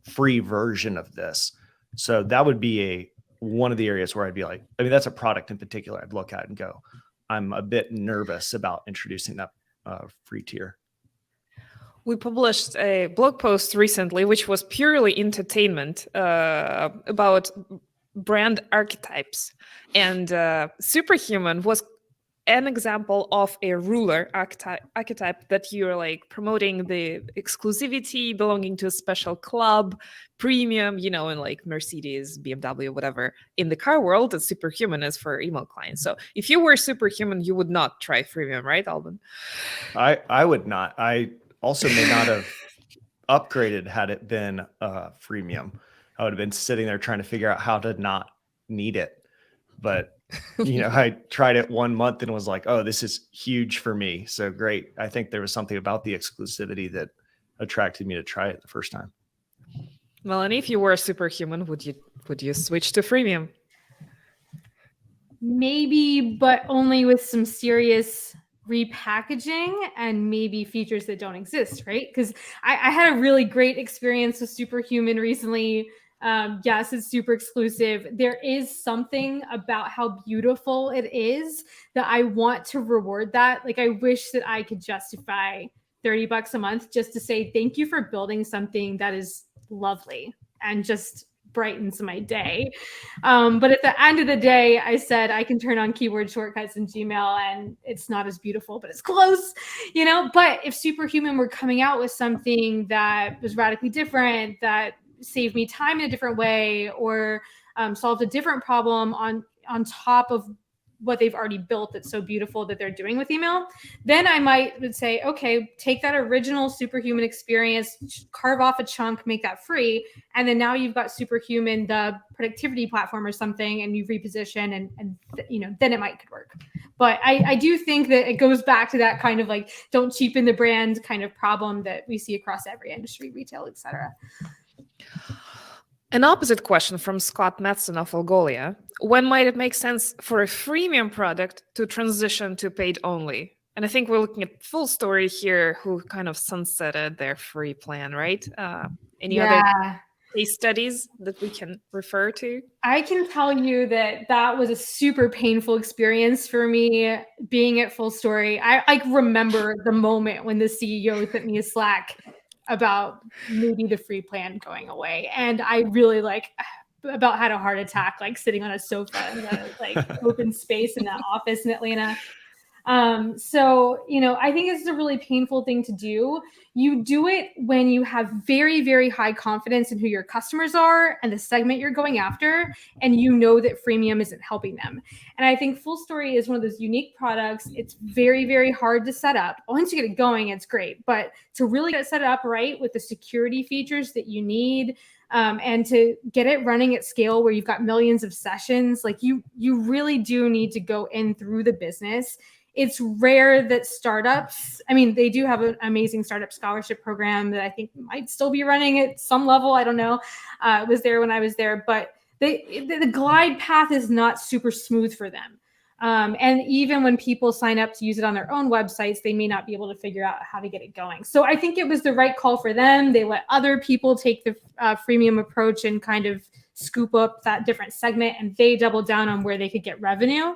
free version of this. So that would be one of the areas where I'd be like, that's a product in particular I'd look at and go, I'm a bit nervous about introducing that free tier. We published a blog post recently, which was purely entertainment about brand archetypes. And Superhuman was an example of a ruler archetype that you're like promoting the exclusivity, belonging to a special club, premium, in like Mercedes, BMW, whatever. In the car world, it's Superhuman is for email clients. So if you were Superhuman, you would not try freemium, right, Alban? I would not. I also may not have upgraded had it been freemium. I would have been sitting there trying to figure out how to not need it. But I tried it 1 month and was like, oh, this is huge for me. So great. I think there was something about the exclusivity that attracted me to try it the first time. Melanie, if you were a Superhuman, would you switch to freemium? Maybe, but only with some serious repackaging and maybe features that don't exist, right? Because I had a really great experience with Superhuman recently. Yes, it's super exclusive. There is something about how beautiful it is that I want to reward that. Like, I wish that I could justify $30 a month just to say thank you for building something that is lovely and just brightens my day. But at the end of the day, I said I can turn on keyboard shortcuts in Gmail and it's not as beautiful, but it's close, But if Superhuman were coming out with something that was radically different, that saved me time in a different way, or solved a different problem on top of what they've already built that's so beautiful that they're doing with email, then I would say, okay, take that original Superhuman experience, carve off a chunk, make that free. And then now you've got Superhuman, the productivity platform or something, and you reposition and then it could work. But I do think that it goes back to that kind of like, don't cheapen the brand kind of problem that we see across every industry, retail, et cetera. An opposite question from Scott Metzen of Algolia. When might it make sense for a freemium product to transition to paid only? And I think we're looking at Full Story here, who kind of sunsetted their free plan, right? Any other case studies that we can refer to? I can tell you that was a super painful experience for me being at Full Story. I remember the moment when the CEO sent me a Slack about maybe the free plan going away. And I really about had a heart attack, sitting on a sofa in the open space in that office in Atlanta. So, I think it's a really painful thing to do. You do it when you have very, very high confidence in who your customers are and the segment you're going after, and that freemium isn't helping them. And I think Full Story is one of those unique products. It's very, very hard to set up. Once you get it going, it's great. But to really get it set up right with the security features that you need, and to get it running at scale where you've got millions of sessions, you really do need to go in through the business. it's rare that startups, I mean, they do have an amazing startup scholarship program that I think might still be running at some level. I don't know. It was there when I was there, but the glide path is not super smooth for them. And even when people sign up to use it on their own websites, they may not be able to figure out how to get it going. So I think it was the right call for them. They let other people take the freemium approach and kind of scoop up that different segment, and they doubled down on where they could get revenue.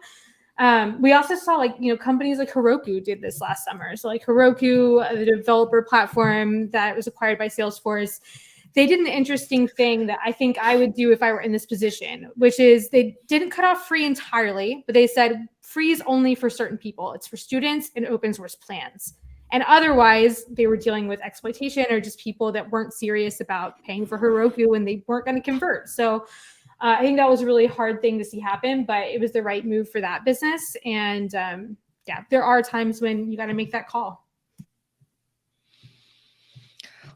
We also saw companies like Heroku did this last summer. So like Heroku, the developer platform that was acquired by Salesforce, they did an interesting thing that I think I would do if I were in this position, which is they didn't cut off free entirely, but they said free is only for certain people. It's for students and open source plans. And otherwise, they were dealing with exploitation or just people that weren't serious about paying for Heroku and they weren't going to convert. So I think that was a really hard thing to see happen, but it was the right move for that business. And there are times when you got to make that call.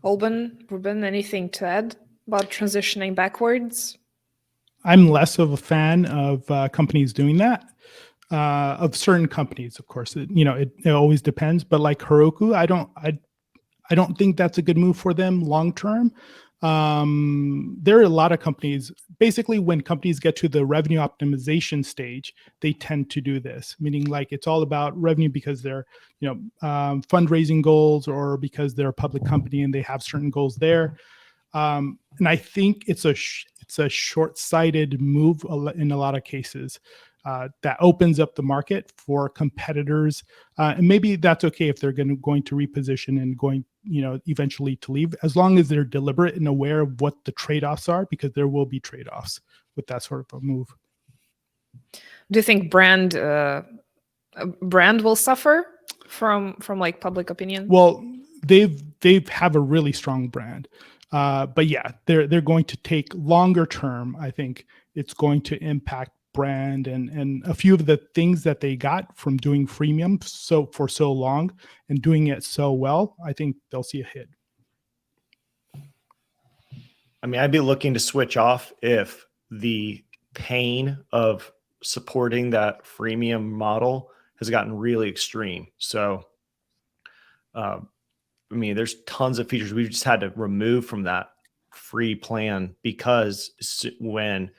Alban, Ruben, anything to add about transitioning backwards? I'm less of a fan of companies doing that. Of certain companies, of course, it always depends. But like Heroku, I don't think that's a good move for them long term. There are a lot of companies. Basically, when companies get to the revenue optimization stage, they tend to do this, meaning like it's all about revenue because they're fundraising goals or because they're a public company and they have certain goals there. And I think it's a short-sighted move in a lot of cases. That opens up the market for competitors, and maybe that's okay if they're going to reposition and going, eventually to leave, as long as they're deliberate and aware of what the trade-offs are, because there will be trade-offs with that sort of a move. Do you think brand will suffer from like public opinion? Well, they have a really strong brand, but yeah, they're going to take longer term. I think it's going to impact brand and a few of the things that they got from doing freemium for so long and doing it so well. I think they'll see a hit. I mean, I'd be looking to switch off if the pain of supporting that freemium model has gotten really extreme. So, I mean, there's tons of features we've just had to remove from that free plan, because when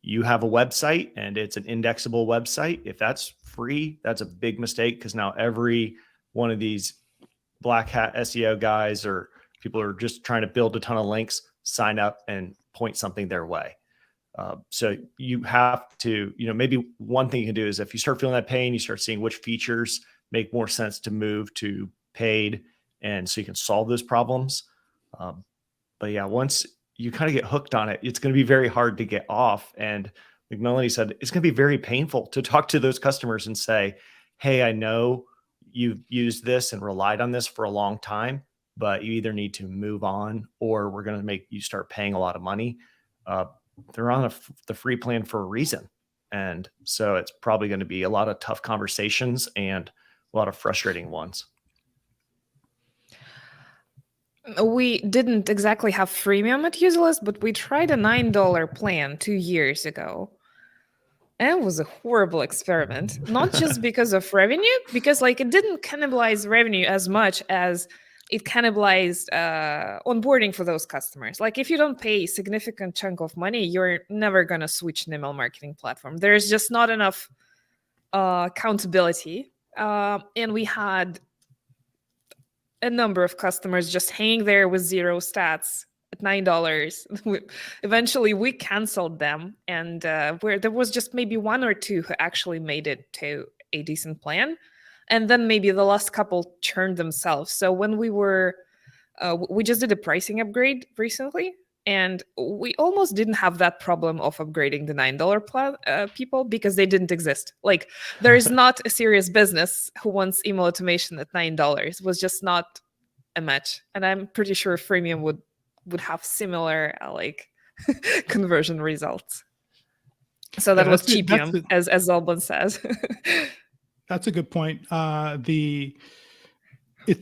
you have a website and it's an indexable website, if that's free, that's a big mistake, because now every one of these black hat SEO guys or people who are just trying to build a ton of links sign up and point something their way. So you have to, maybe one thing you can do is if you start feeling that pain, you start seeing which features make more sense to move to paid, and so you can solve those problems. But yeah, once you kind of get hooked on it, it's going to be very hard to get off. And like Melanie said, it's going to be very painful to talk to those customers and say, hey, I know you've used this and relied on this for a long time, but you either need to move on or we're going to make you start paying a lot of money. They're on the free plan for a reason. And so it's probably going to be a lot of tough conversations and a lot of frustrating ones. We didn't exactly have freemium at Userlist, but we tried a $9 plan 2 years ago. And it was a horrible experiment, not just because of revenue, because it didn't cannibalize revenue as much as it cannibalized onboarding for those customers. Like if you don't pay a significant chunk of money, you're never going to switch an email marketing platform. There's just not enough accountability. And we had a number of customers just hanging there with zero stats at $9. Eventually, we canceled them, and where there was just maybe one or two who actually made it to a decent plan, and then maybe the last couple churned themselves. So when we just did a pricing upgrade recently, and we almost didn't have that problem of upgrading the $9 plan people, because they didn't exist. Like there is not a serious business who wants email automation at $9. It was just not a match. And I'm pretty sure freemium would have similar conversion results. So that was cheapium, as Alban says. That's a good point.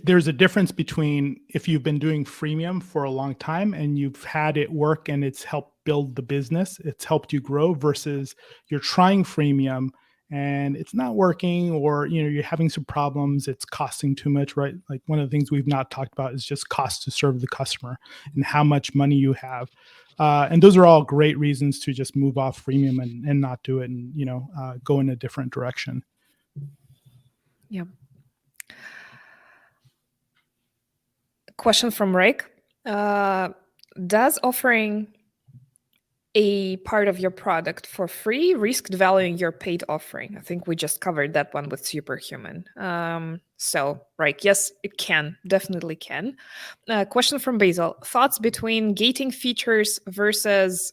There's a difference between if you've been doing freemium for a long time and you've had it work and it's helped build the business, it's helped you grow, versus you're trying freemium and it's not working, or you're having some problems, it's costing too much, right? Like one of the things we've not talked about is just cost to serve the customer and how much money you have. And those are all great reasons to just move off freemium and not do it, and go in a different direction. Yeah. Question from Rick. Does offering a part of your product for free risk devaluing your paid offering? I think we just covered that one with Superhuman. So, right, yes, it can, definitely can. Question from Basil. Thoughts between gating features versus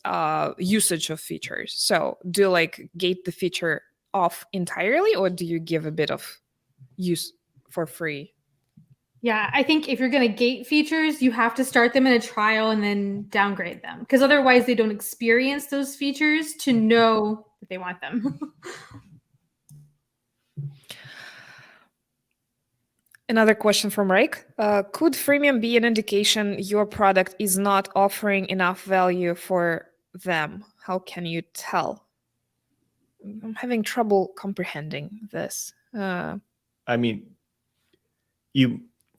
usage of features? So do you like gate the feature off entirely, or do you give a bit of use for free? Yeah, I think if you're going to gate features, you have to start them in a trial and then downgrade them, because otherwise they don't experience those features to know that they want them. Another question from Rake. Could freemium be an indication your product is not offering enough value for them? How can you tell? I'm having trouble comprehending this. I mean,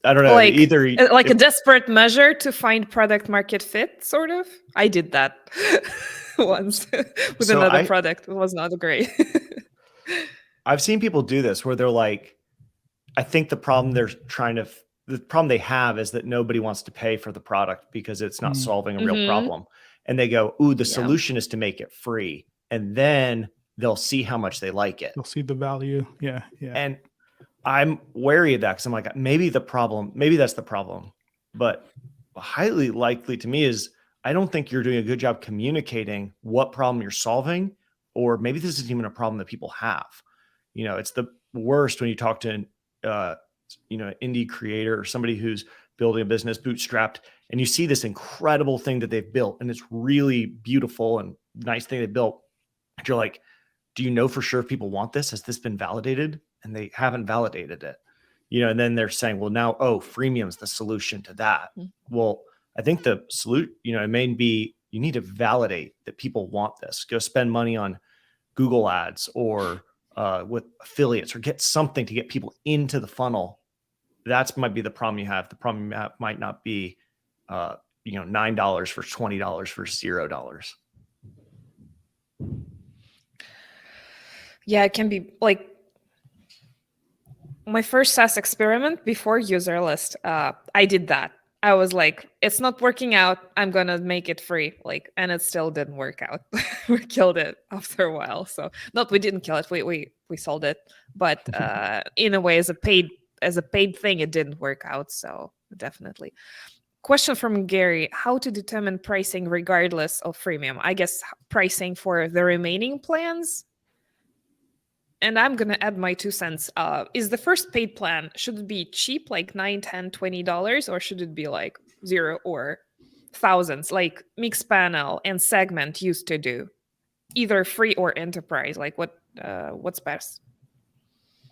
I don't know. Like, either a desperate measure to find product market fit, sort of. I did that once with another product. It was not great. I've seen people do this where they're like, I think the problem they have is that nobody wants to pay for the product because it's not solving a real problem. And they go, ooh, the solution is to make it free. And then they'll see how much they like it. They'll see the value. Yeah. And I'm wary of that because I'm like, maybe that's the problem. But highly likely to me is I don't think you're doing a good job communicating what problem you're solving, or maybe this isn't even a problem that people have. It's the worst when you talk to an indie creator or somebody who's building a business bootstrapped, and you see this incredible thing that they've built, and it's really beautiful and nice thing they built. And you're like, do you know for sure if people want this? Has this been validated? And they haven't validated it, and then they're saying, well, now, freemium's the solution to that. Well, I think the solution, it may be, you need to validate that people want this. Go spend money on Google ads or with affiliates, or get something to get people into the funnel. That's might be the problem you have. The problem you have might not be, $9 for $20 for $0. Yeah, it can be like my first SaaS experiment before user list. I did that. I was like, it's not working out. I'm going to make it free. And it still didn't work out. We killed it after a while. So we didn't kill it. We sold it. But in a way, as a paid thing, it didn't work out. So definitely. Question from Gary: how to determine pricing regardless of freemium? I guess pricing for the remaining plans. And I'm going to add my 2 cents. Is the first paid plan, should it be cheap, like $9, $10, $20, or should it be like $0 or thousands, like Mixpanel and Segment used to do? Either free or enterprise. Like what's best?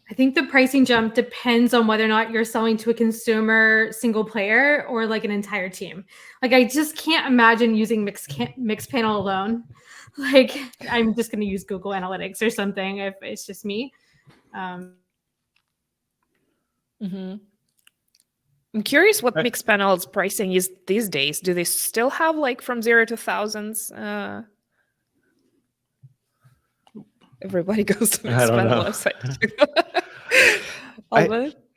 I think the pricing jump depends on whether or not you're selling to a consumer single player or like an entire team. Like, I just can't imagine using Mixpanel alone. Like, I'm just going to use Google Analytics or something if it's just me. I'm curious what Mixpanel's pricing is these days. Do they still have like from 0 to thousands? Everybody goes to Mixpanel website.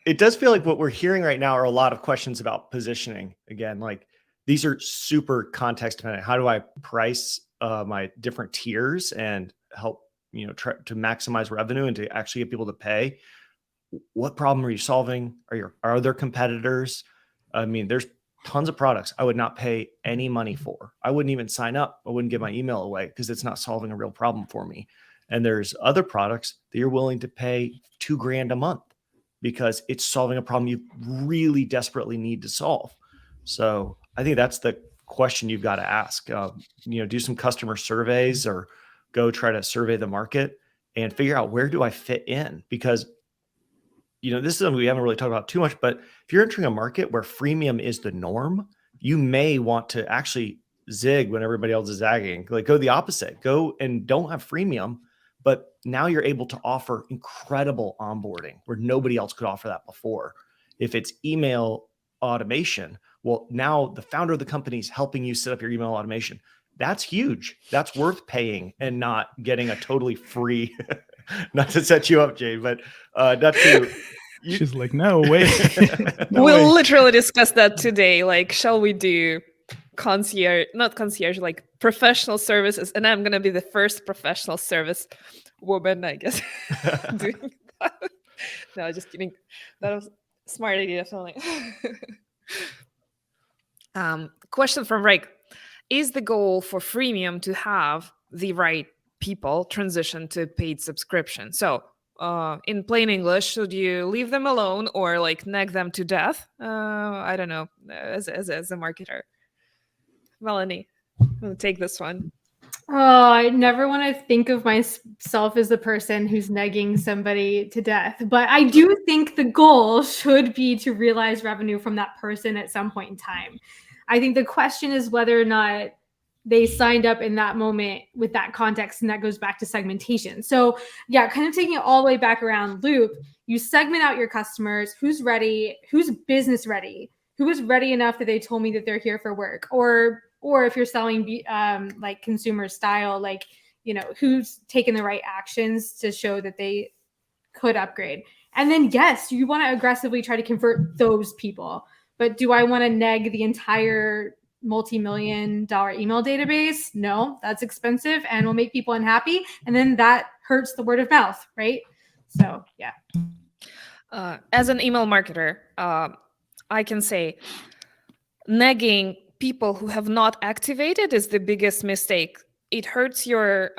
It does feel like what we're hearing right now are a lot of questions about positioning. Again, like these are super context dependent. How do I price my different tiers and help, try to maximize revenue and to actually get people to pay? What problem are you solving? Are there competitors? I mean, there's tons of products I would not pay any money for. I wouldn't even sign up. I wouldn't give my email away because it's not solving a real problem for me. And there's other products that you're willing to pay $2,000 a month because it's solving a problem you really desperately need to solve. So I think that's the question you've got to ask. Do some customer surveys or go try to survey the market and figure out, where do I fit in? Because this is something we haven't really talked about too much, but if you're entering a market where freemium is the norm, you may want to actually zig when everybody else is zagging. Like, go the opposite. Go and don't have freemium, But now you're able to offer incredible onboarding where nobody else could offer that before. If it's email automation, well, now the founder of the company is helping you set up your email automation. That's huge. That's worth paying and not getting a totally free, not to set you up, Jade, but not to. She's like, no way. No we'll way. literally discuss that today. Like, shall we do not concierge, like professional services? And I'm going to be the first professional service woman, I guess, doing that. No, just kidding. That was a smart idea, definitely. Question from Rick. Is the goal for freemium to have the right people transition to paid subscription? So in plain English, should you leave them alone or like nag them to death? I don't know. As a marketer, Melanie, I'll take this one. Oh, I never want to think of myself as the person who's negging somebody to death. But I do think the goal should be to realize revenue from that person at some point in time. I think the question is whether or not they signed up in that moment with that context, and that goes back to segmentation. So yeah, kind of taking it all the way back around loop, you segment out your customers, who's ready, who's business ready, who is ready enough that they told me that they're here for work, or if you're selling like consumer style, like, you know, who's taken the right actions to show that they could upgrade. And then yes, you want to aggressively try to convert those people. But do I want to neg the entire multi-million-dollar email database? No, that's expensive and will make people unhappy. And then that hurts the word of mouth, right? So yeah. As an email marketer, I can say negging people who have not activated is the biggest mistake. It hurts your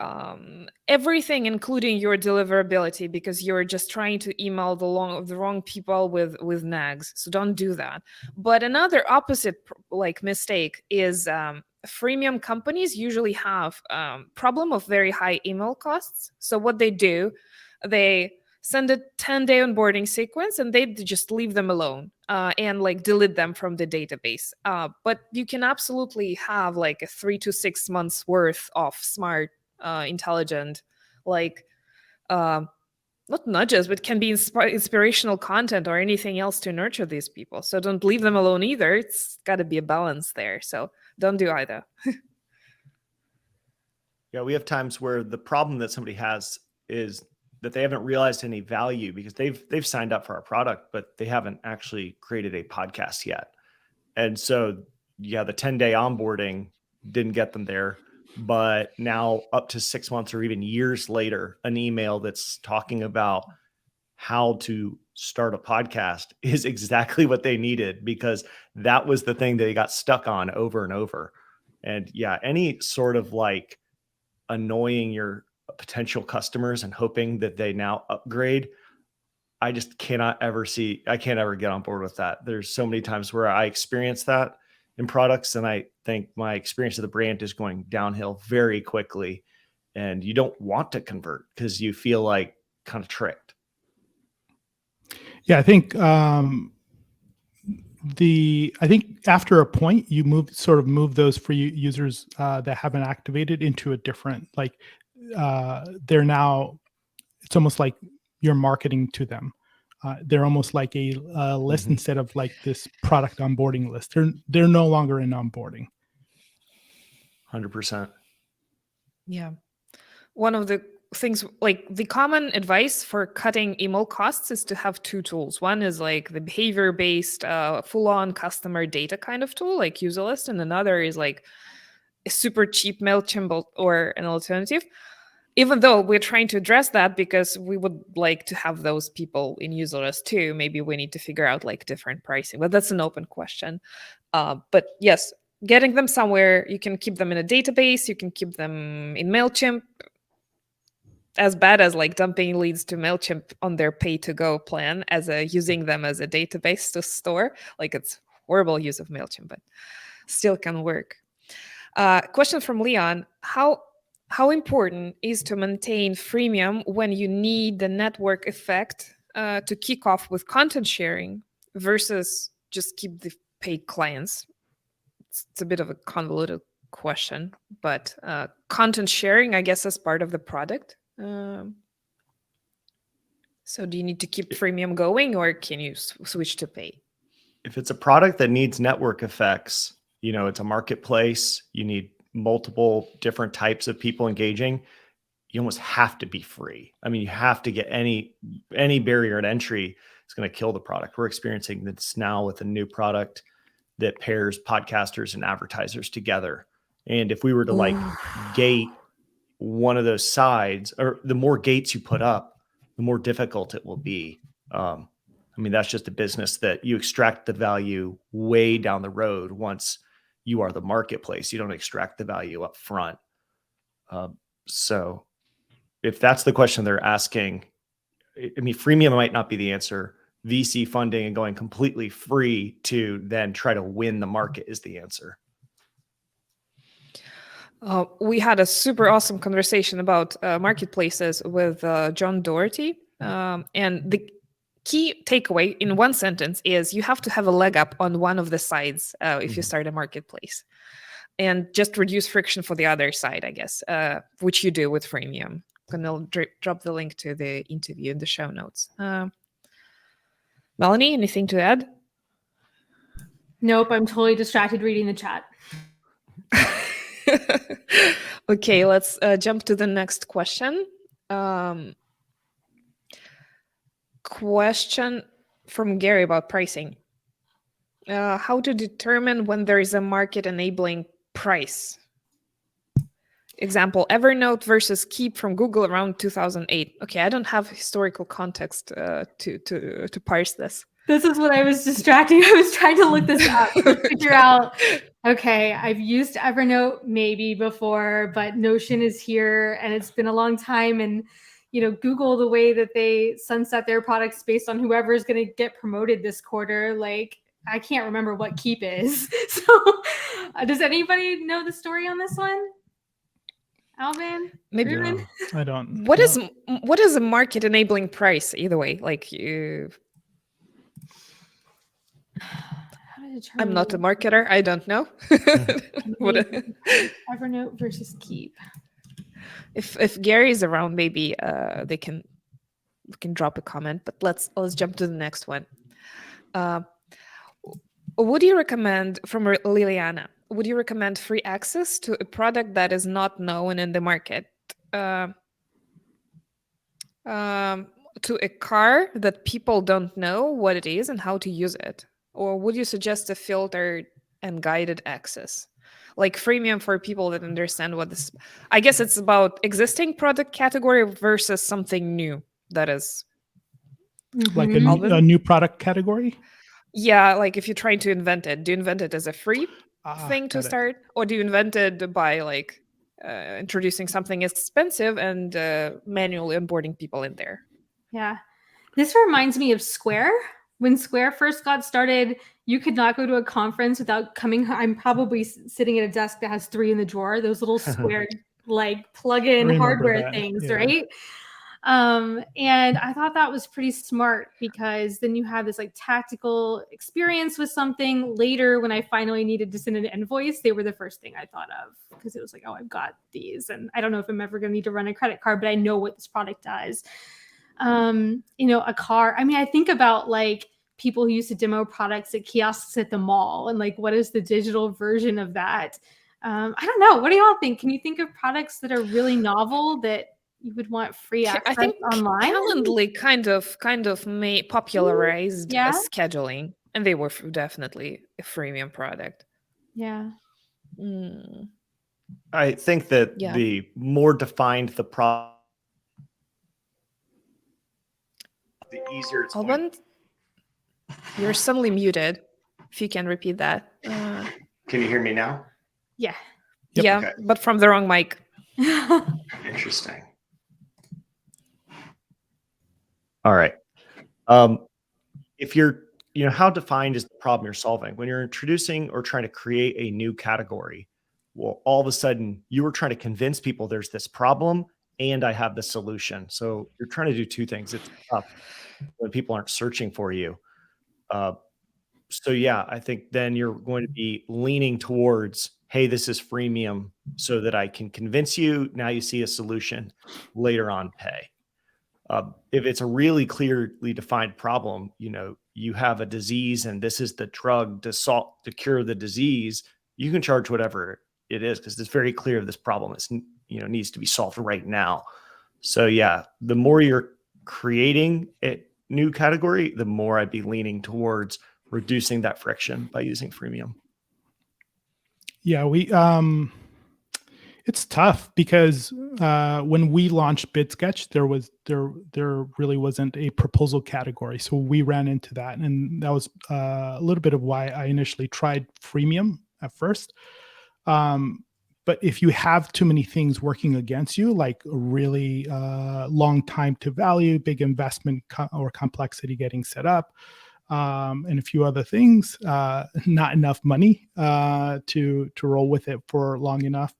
everything, including your deliverability, because you're just trying to email the wrong people with nags. So don't do that. But another opposite like mistake is freemium companies usually have problem of very high email costs. So what they do, they send a 10-day onboarding sequence and they just leave them alone and like delete them from the database. But you can absolutely have like a 3 to 6 months worth of smart, intelligent, like not nudges, but can be inspirational content or anything else to nurture these people. So don't leave them alone either. It's got to be a balance there. So don't do either. Yeah, we have times where the problem that somebody has is that they haven't realized any value because they've signed up for our product, but they haven't actually created a podcast yet. And so, yeah, the 10-day onboarding didn't get them there, but now up to 6 months or even years later, an email that's talking about how to start a podcast is exactly what they needed, because that was the thing they got stuck on over and over. And yeah, any sort of like annoying your potential customers and hoping that they now upgrade, I just can't ever get on board with that. There's so many times where I experience that in products, and I think my experience of the brand is going downhill very quickly, and you don't want to convert because you feel like kind of tricked. Yeah, I think after a point you move those free users that haven't activated into a different, like they're now, it's almost like you're marketing to them. They're almost like a list instead of like this product onboarding list. They're no longer in onboarding. 100%. Yeah. One of the things, like the common advice for cutting email costs is to have two tools. One is like the behavior-based, full-on customer data kind of tool, like UserList, and another is like a super cheap MailChimp or an alternative. Even though we're trying to address that because we would like to have those people in UserList too, maybe we need to figure out like different pricing, but that's an open question. But yes, getting them somewhere, you can keep them in a database, you can keep them in MailChimp. As bad as like dumping leads to MailChimp on their pay-to-go plan as using them as a database to store. Like, it's horrible use of MailChimp, but still can work. Question from Leon. How important is to maintain freemium when you need the network effect to kick off with content sharing versus just keep the paid clients? It's a bit of a convoluted question, but content sharing, I guess, is part of the product. So do you need to keep freemium going, or can you switch to pay? If it's a product that needs network effects, it's a marketplace, you need multiple different types of people engaging, you almost have to be free. I mean, you have to get any barrier at entry is going to kill the product. We're experiencing this now with a new product that pairs podcasters and advertisers together. And if we were to gate one of those sides, or the more gates you put up, the more difficult it will be. I mean, that's just a business that you extract the value way down the road. Once you are the marketplace, you don't extract the value up front. So if that's the question they're asking, I mean, freemium might not be the answer. VC funding and going completely free to then try to win the market is the answer. We had a super awesome conversation about marketplaces with John Doherty. And the key takeaway in one sentence is you have to have a leg up on one of the sides if you start a marketplace, and just reduce friction for the other side, I guess, which you do with freemium. I'm going to drop the link to the interview in the show notes. Melanie, anything to add? Nope, I'm totally distracted reading the chat. Okay, let's jump to the next question. Question from Gary about pricing. How to determine when there is a market enabling price? Example, Evernote versus Keep from Google around 2008. Okay, I don't have historical context to parse this. This is what I was distracting. I was trying to look this up to figure out, okay, I've used Evernote maybe before, but Notion is here and it's been a long time. And, Google, the way that they sunset their products based on whoever is going to get promoted this quarter, I can't remember what Keep is. So does anybody know the story on this one? Alvin? Maybe. Ruben? I don't. What is a market enabling price either way? I'm not a marketer. I don't know. Evernote versus Keep. If Gary is around, maybe we can drop a comment. But let's jump to the next one. Would you recommend, from Liliana, would you recommend free access to a product that is not known in the market? To a car that people don't know what it is and how to use it? Or would you suggest a filtered and guided access? Like freemium for people that understand what this... I guess it's about existing product category versus something new that is... Like a new product category? Yeah, like if you're trying to invent it, do you invent it as a free thing to start? Or do you invent it by introducing something expensive and manually onboarding people in there? Yeah. This reminds me of Square. When Square first got started, you could not go to a conference without coming. I'm probably sitting at a desk that has 3 in the drawer, those little Square plug-in hardware things, yeah. Right? And I thought that was pretty smart, because then you have this tactical experience with something. Later, when I finally needed to send an invoice, they were the first thing I thought of, because it was oh, I've got these, and I don't know if I'm ever going to need to run a credit card, but I know what this product does. A car. I mean, I think about people who used to demo products at kiosks at the mall, and what is the digital version of that? I don't know. What do y'all think? Can you think of products that are really novel that you would want free access online? Calendly kind of popularized scheduling, and they were definitely a freemium product. Yeah. I think that the more defined the product, the easier it's going. You're suddenly muted. If you can repeat that. Can you hear me now? Yeah. Yep. Yeah, okay. But from the wrong mic. Interesting. All right. If you're, how defined is the problem you're solving? When you're introducing or trying to create a new category, well, all of a sudden you were trying to convince people there's this problem and I have the solution. So you're trying to do 2 things. It's tough when people aren't searching for you. So yeah, I think then you're going to be leaning towards hey, this is freemium so that I can convince you. Now you see a solution, later on pay. If it's a really clearly defined problem, you have a disease and this is the drug to cure the disease, you can charge whatever it is because it's very clear this problem is, needs to be solved right now. So yeah, the more you're creating a new category, the more I'd be leaning towards reducing that friction by using freemium. Yeah, it's tough because when we launched BidSketch, there really wasn't a proposal category, so we ran into that, and that was a little bit of why I initially tried freemium at first. But if you have too many things working against you, like a really long time to value, big investment or complexity getting set up, and a few other things, not enough money to roll with it for long enough,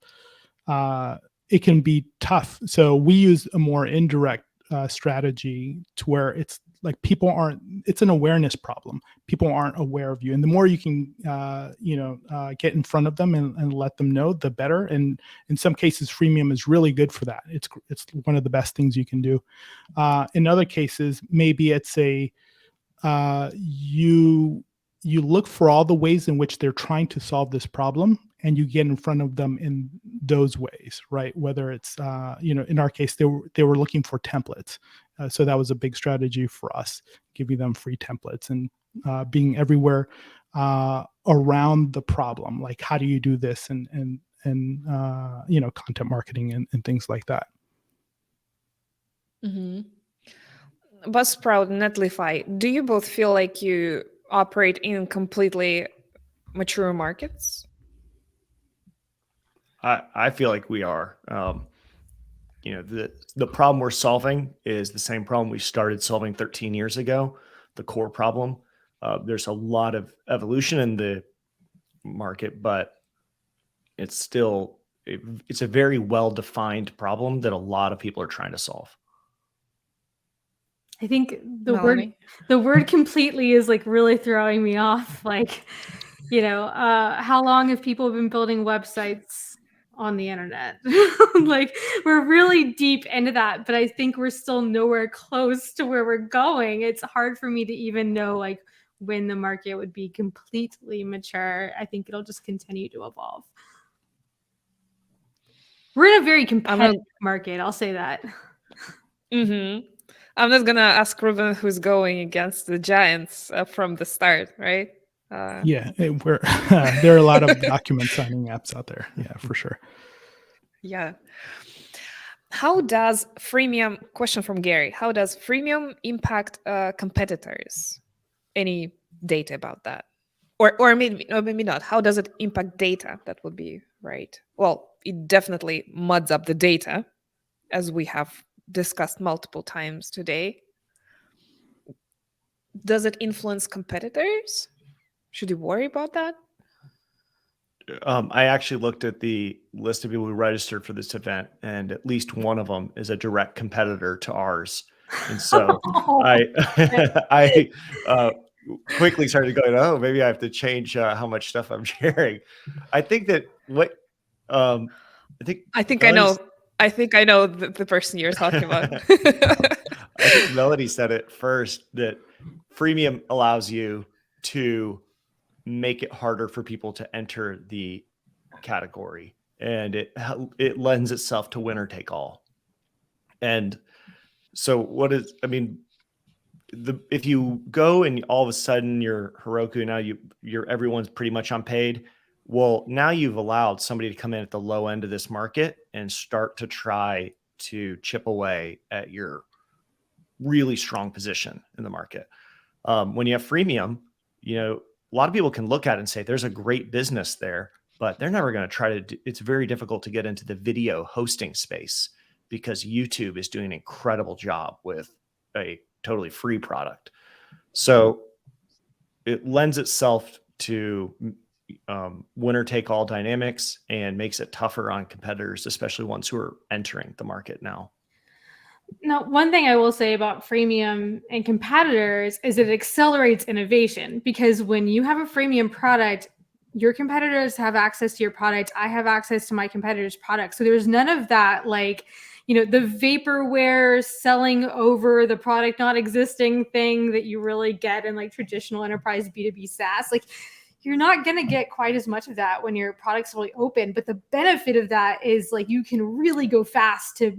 it can be tough. So we use a more indirect strategy to where it's like it's an awareness problem. People aren't aware of you. And the more you can, get in front of them and let them know, the better. And in some cases, freemium is really good for that. It's one of the best things you can do. In other cases, maybe it's you look for all the ways in which they're trying to solve this problem, and you get in front of them in those ways, right? Whether it's, in our case, they were looking for templates. So that was a big strategy for us, giving them free templates and being everywhere around the problem. Like, how do you do this? And content marketing and things like that. Mm-hmm. Buzzsprout and Netlify, do you both feel like you operate in completely mature markets? I feel like we are. The problem we're solving is the same problem we started solving 13 years ago, the core problem. There's a lot of evolution in the market, but it's a very well-defined problem that a lot of people are trying to solve. I think Melanie? the word completely is like really throwing me off. Like, how long have people been building websites on the internet? Like, we're really deep into that, but I think we're still nowhere close to where we're going. It's hard for me to even know like when the market would be completely mature. I think it'll just continue to evolve. We're in a very competitive market, I'll say that. Mm-hmm. I'm not gonna ask Ruben who's going against the giants from the start, right? Yeah, there are a lot of document signing apps out there. Yeah, for sure. Yeah. Question from Gary, how does freemium impact competitors? Any data about that? Or maybe not. How does it impact data? That would be right. Well, it definitely muds up the data, as we have discussed multiple times today. Does it influence competitors? Should you worry about that? I actually looked at the list of people who registered for this event, and at least one of them is a direct competitor to ours. And so I quickly started going, oh, maybe I have to change how much stuff I'm sharing. I think that I think I know the person you're talking about. I think Melody said it first, that freemium allows you to make it harder for people to enter the category, and it lends itself to winner take all. And so if you go and all of a sudden you're Heroku, now everyone's pretty much on paid. Well, now you've allowed somebody to come in at the low end of this market and start to try to chip away at your really strong position in the market. When you have freemium, a lot of people can look at it and say there's a great business there, but they're never going to try to it's very difficult to get into the video hosting space because YouTube is doing an incredible job with a totally free product. So it lends itself to winner take all dynamics and makes it tougher on competitors, especially ones who are entering the market now. Now, one thing I will say about freemium and competitors is it accelerates innovation, because when you have a freemium product, your competitors have access to your product. I have access to my competitor's product. So there's none of that, like, the vaporware selling over the product not existing thing that you really get in like traditional enterprise B2B SaaS. Like, you're not going to get quite as much of that when your product's really open. But the benefit of that is like you can really go fast to,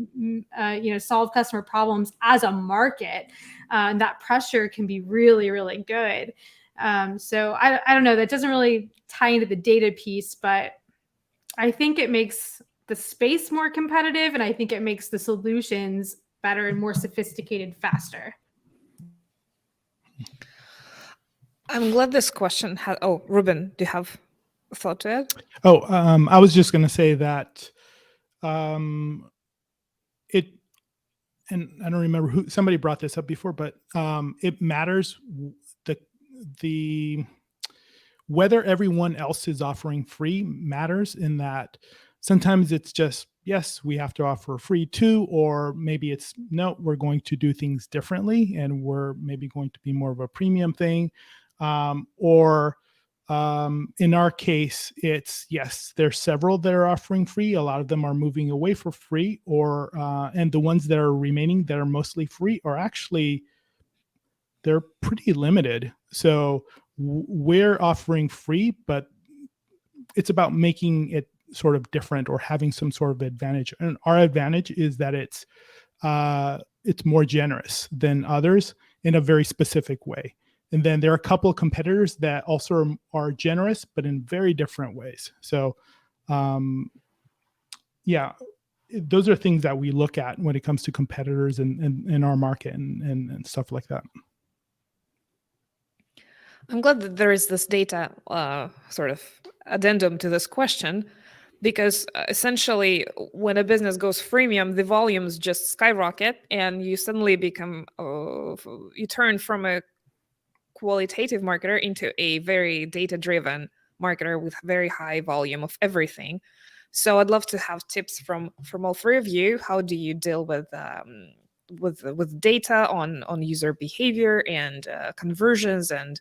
solve customer problems as a market. And that pressure can be really, really good. So I don't know, that doesn't really tie into the data piece, but I think it makes the space more competitive, and I think it makes the solutions better and more sophisticated faster. I'm glad this question had. Oh, Ruben, do you have a thought to add? I was just going to say that and I don't remember who, somebody brought this up before, but it matters the whether everyone else is offering free matters, in that sometimes it's just, yes, we have to offer free too, or maybe it's, no, we're going to do things differently and we're maybe going to be more of a premium thing. Or in our case, it's, yes, there's several that are offering free. A lot of them are moving away for free, or and the ones that are remaining that are mostly free are actually, they're pretty limited. So we're offering free, but it's about making it sort of different or having some sort of advantage. And our advantage is that it's more generous than others in a very specific way. And then there are a couple of competitors that also are generous, but in very different ways. So those are things that we look at when it comes to competitors in our market and stuff like that. I'm glad that there is this data sort of addendum to this question, because essentially when a business goes freemium, the volumes just skyrocket and you suddenly become, you turn from a qualitative marketer into a very data-driven marketer with very high volume of everything. So I'd love to have tips from all three of you. How do you deal with data on user behavior and conversions and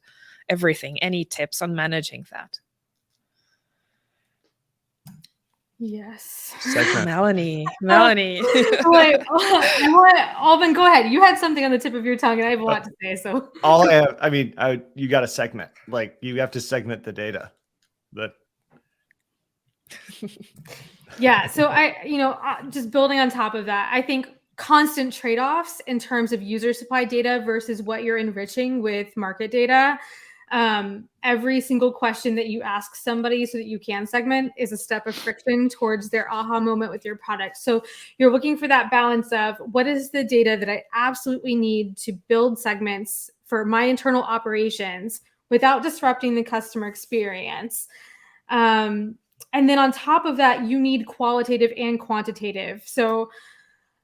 everything? Any tips on managing that? Yes. Melanie. Wait, Alvin, go ahead. You had something on the tip of your tongue, and I have a lot to say. So all I have, you got to segment. Like, you have to segment the data. But yeah, so just building on top of that, I think constant trade-offs in terms of user supply data versus what you're enriching with market data. Every single question that you ask somebody so that you can segment is a step of friction towards their aha moment with your product. So you're looking for that balance of, what is the data that I absolutely need to build segments for my internal operations without disrupting the customer experience? And then on top of that, you need qualitative and quantitative. So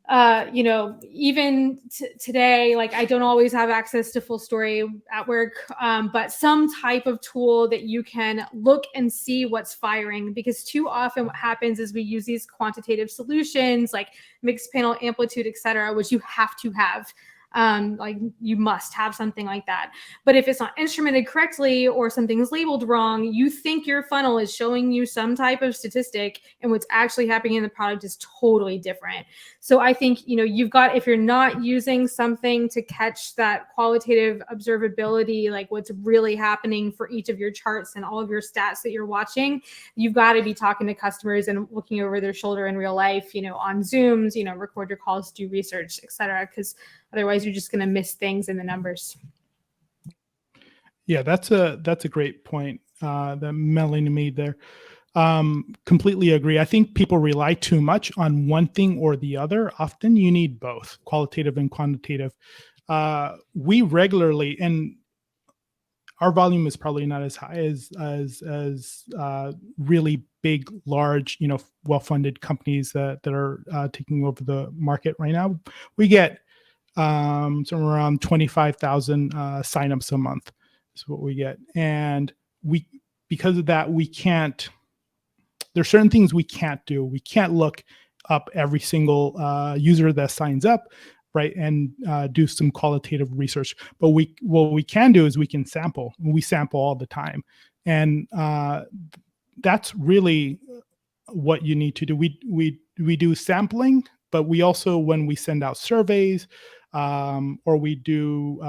even today, like, I don't always have access to full story at work, but some type of tool that you can look and see what's firing, because too often what happens is we use these quantitative solutions like mixed panel amplitude, et cetera, which you have to have. Like, you must have something like that. But if it's not instrumented correctly or something's labeled wrong, you think your funnel is showing you some type of statistic, and what's actually happening in the product is totally different. So I think, you've got, if you're not using something to catch that qualitative observability, like what's really happening for each of your charts and all of your stats that you're watching, you've got to be talking to customers and looking over their shoulder in real life, on Zooms, record your calls, do research, et cetera, because otherwise you're just going to miss things in the numbers. Yeah, that's a great point that Melanie made there. Completely agree. I think people rely too much on one thing or the other. Often you need both, qualitative and quantitative. We regularly, and our volume is probably not as high as really big, large, well-funded companies that are taking over the market right now. We get somewhere around 25,000 signups a month is what we get. And because of that, there's certain things we can't do. We can't look up every single user that signs up, right, and do some qualitative research. But what we can do is we can sample. We sample all the time. And that's really what you need to do. We do sampling, but we also, when we send out surveys or we do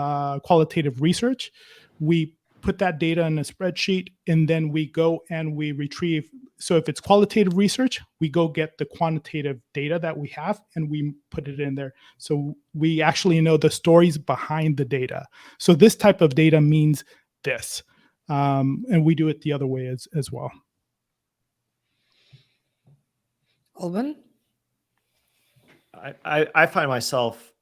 qualitative research, we put that data in a spreadsheet, and then we go and we retrieve. So if it's qualitative research, we go get the quantitative data that we have and we put it in there. So we actually know the stories behind the data. So this type of data means this. And we do it the other way as well. Alban? I find myself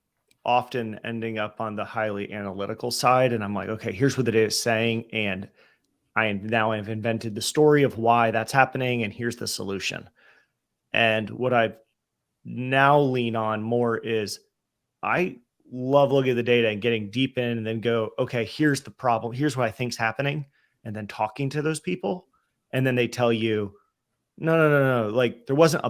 often ending up on the highly analytical side, and I'm like, okay, here's what the data is saying, and I've invented the story of why that's happening, and here's the solution. And what I now lean on more is I love looking at the data and getting deep in and then go, okay, here's the problem. Here's what I think's happening. And then talking to those people. And then they tell you, no. Like there wasn't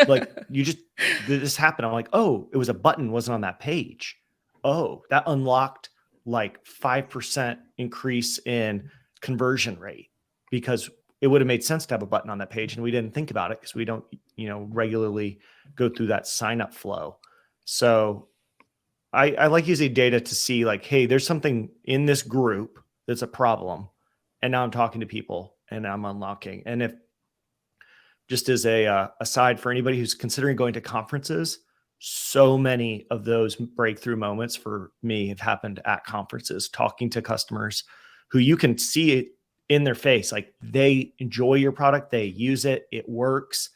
like this happened. I'm like, oh, it was a button wasn't on that page. Oh, that unlocked like 5% increase in conversion rate, because it would have made sense to have a button on that page. And we didn't think about it because we don't, regularly go through that sign up flow. So I like using data to see like, hey, there's something in this group that's a problem. And now I'm talking to people and I'm unlocking. And if just as a aside for anybody who's considering going to conferences, so many of those breakthrough moments for me have happened at conferences, talking to customers who you can see it in their face. Like they enjoy your product, they use it, it works.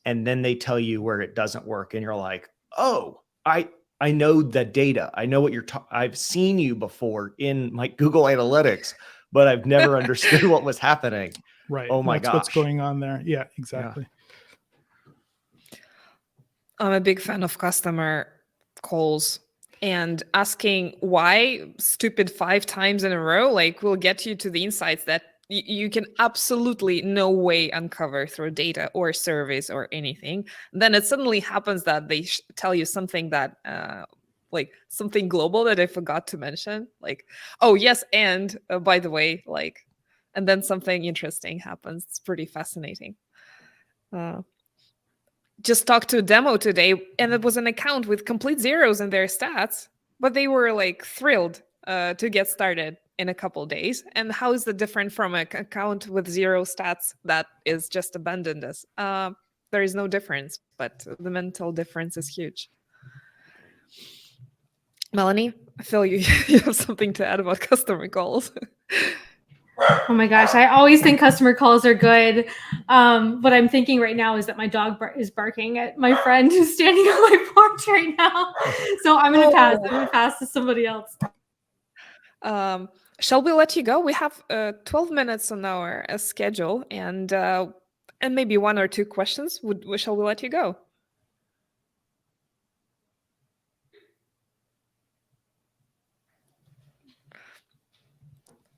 And then they tell you where it doesn't work. And you're like, oh, I know the data. I know what I've seen you before in my Google Analytics, but I've never understood what was happening. Right. Oh my That's gosh. What's going on there. Yeah, exactly. Yeah. I'm a big fan of customer calls and asking why stupid 5 times in a row, like will get you to the insights that you can absolutely no way uncover through data or surveys or anything. Then it suddenly happens that they tell you something that like something global that I forgot to mention, like, oh yes, and by the way, like, and then something interesting happens. It's pretty fascinating. Just talked to a demo today, and it was an account with complete zeros in their stats, but they were like thrilled to get started in a couple of days. And how is that different from an account with 0 stats that is just abandoned us? There is no difference, but the mental difference is huge. Melanie, I feel you have something to add about customer calls. Oh my gosh, I always think customer calls are good. What I'm thinking right now is that my dog is barking at my friend who's standing on my porch right now. So I'm going to pass. I'm going to pass to somebody else. Shall we let you go? We have 12 minutes on our schedule and maybe 1 or 2 questions. Shall we let you go?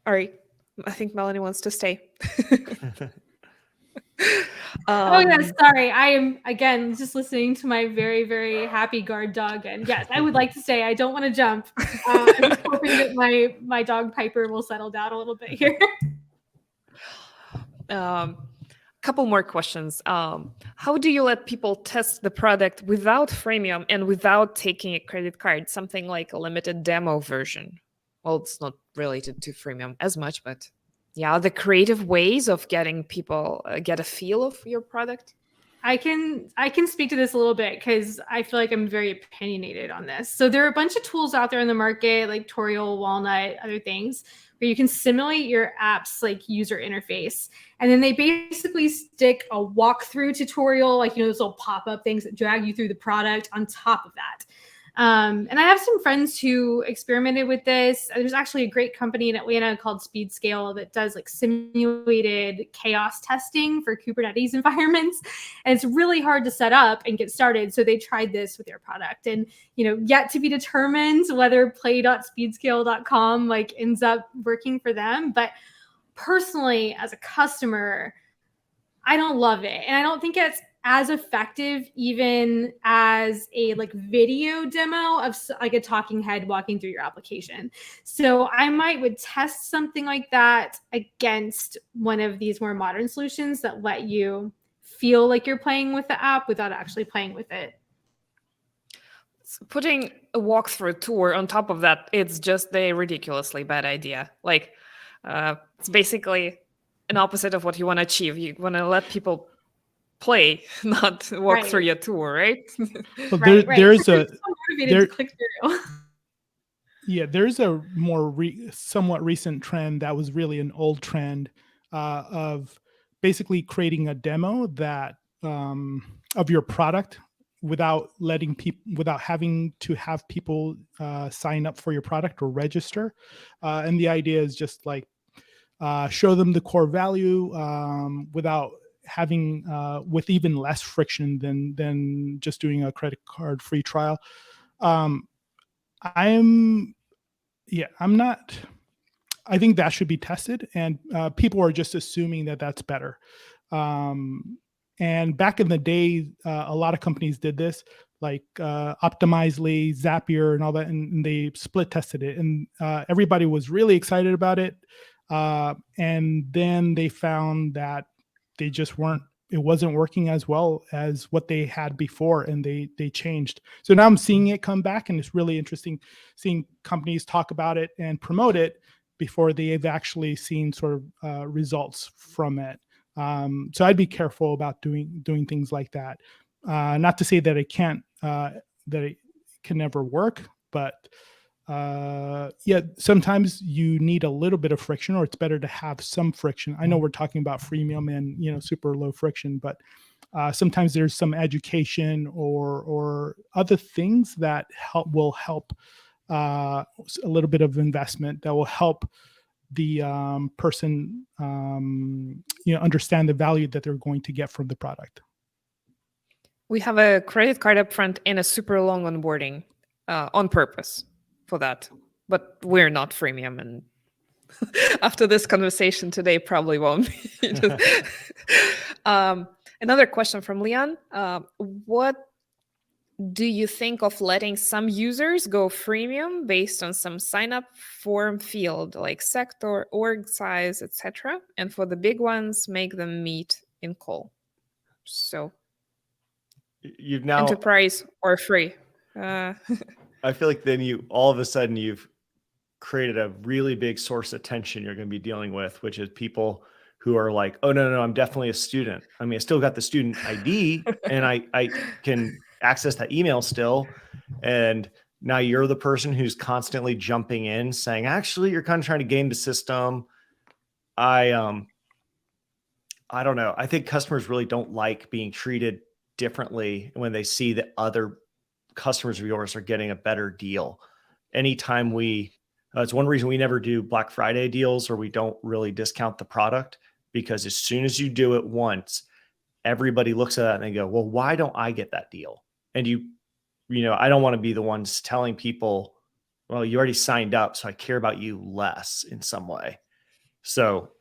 All right. I think Melanie wants to stay. Oh yes, sorry. I am again just listening to my very, very happy guard dog, and yes, I would like to stay. I don't want to jump. I'm hoping that my dog Piper will settle down a little bit here. Couple more questions. How do you let people test the product without freemium and without taking a credit card? Something like a limited demo version. Well, it's not related to freemium as much, but yeah, the creative ways of getting people get a feel of your product. I can speak to this a little bit because I feel like I'm very opinionated on this. So there are a bunch of tools out there in the market, like Toriel, Walnut, other things, where you can simulate your app's like user interface. And then they basically stick a walkthrough tutorial, like, those little pop-up things that drag you through the product on top of that. And I have some friends who experimented with this. There's actually a great company in Atlanta called SpeedScale that does like simulated chaos testing for Kubernetes environments. And it's really hard to set up and get started. So they tried this with their product, and, yet to be determined whether play.speedscale.com like ends up working for them. But personally, as a customer, I don't love it. And I don't think it's as effective even as a like video demo of like a talking head walking through your application. So I would test something like that against one of these more modern solutions that let you feel like you're playing with the app without actually playing with it. Putting a walkthrough tour on top of that, it's just a ridiculously bad idea. Like, it's basically an opposite of what you want to achieve. You want to let people play, not walk through your tour, right? Well, Right. there's So a motivated to click through. Yeah, there's a more somewhat recent trend that was really an old trend of basically creating a demo that of your product without having to have people sign up for your product or register. And the idea is just like show them the core value without having with even less friction than just doing a credit card free trial. I'm not. I think that should be tested, and people are just assuming that that's better. And back in the day, a lot of companies did this, like Optimizely, Zapier, and all that, and they split tested it, and everybody was really excited about it. And then they found that they just weren't. It wasn't working as well as what they had before, and they changed. So now I'm seeing it come back, and it's really interesting seeing companies talk about it and promote it before they've actually seen sort of results from it. So I'd be careful about doing things like that. Not to say that it can't that it can never work, but yeah, sometimes you need a little bit of friction, or it's better to have some friction. I know we're talking about freemium and super low friction, but sometimes there's some education or other things that will help a little bit of investment that will help the person understand the value that they're going to get from the product. We have a credit card up front and a super long onboarding on purpose for that, but we're not freemium, and after this conversation today probably won't be. Another question from Leon. What do you think of letting some users go freemium based on some sign-up form field like sector, org size, etc., and for the big ones make them meet in call? So you've now enterprise or free. I feel like then you all of a sudden you've created a really big source of tension you're going to be dealing with, which is people who are like, oh no, I'm definitely a student. I mean, I still got the student ID and I can access that email still. And now you're the person who's constantly jumping in saying, actually, you're kind of trying to game the system. I don't know. I think customers really don't like being treated differently when they see that other customers of yours are getting a better deal. Anytime it's one reason we never do Black Friday deals, or we don't really discount the product, because as soon as you do it once, everybody looks at that and they go, well, why don't I get that deal? And I don't want to be the ones telling people, well, you already signed up, so I care about you less in some way. So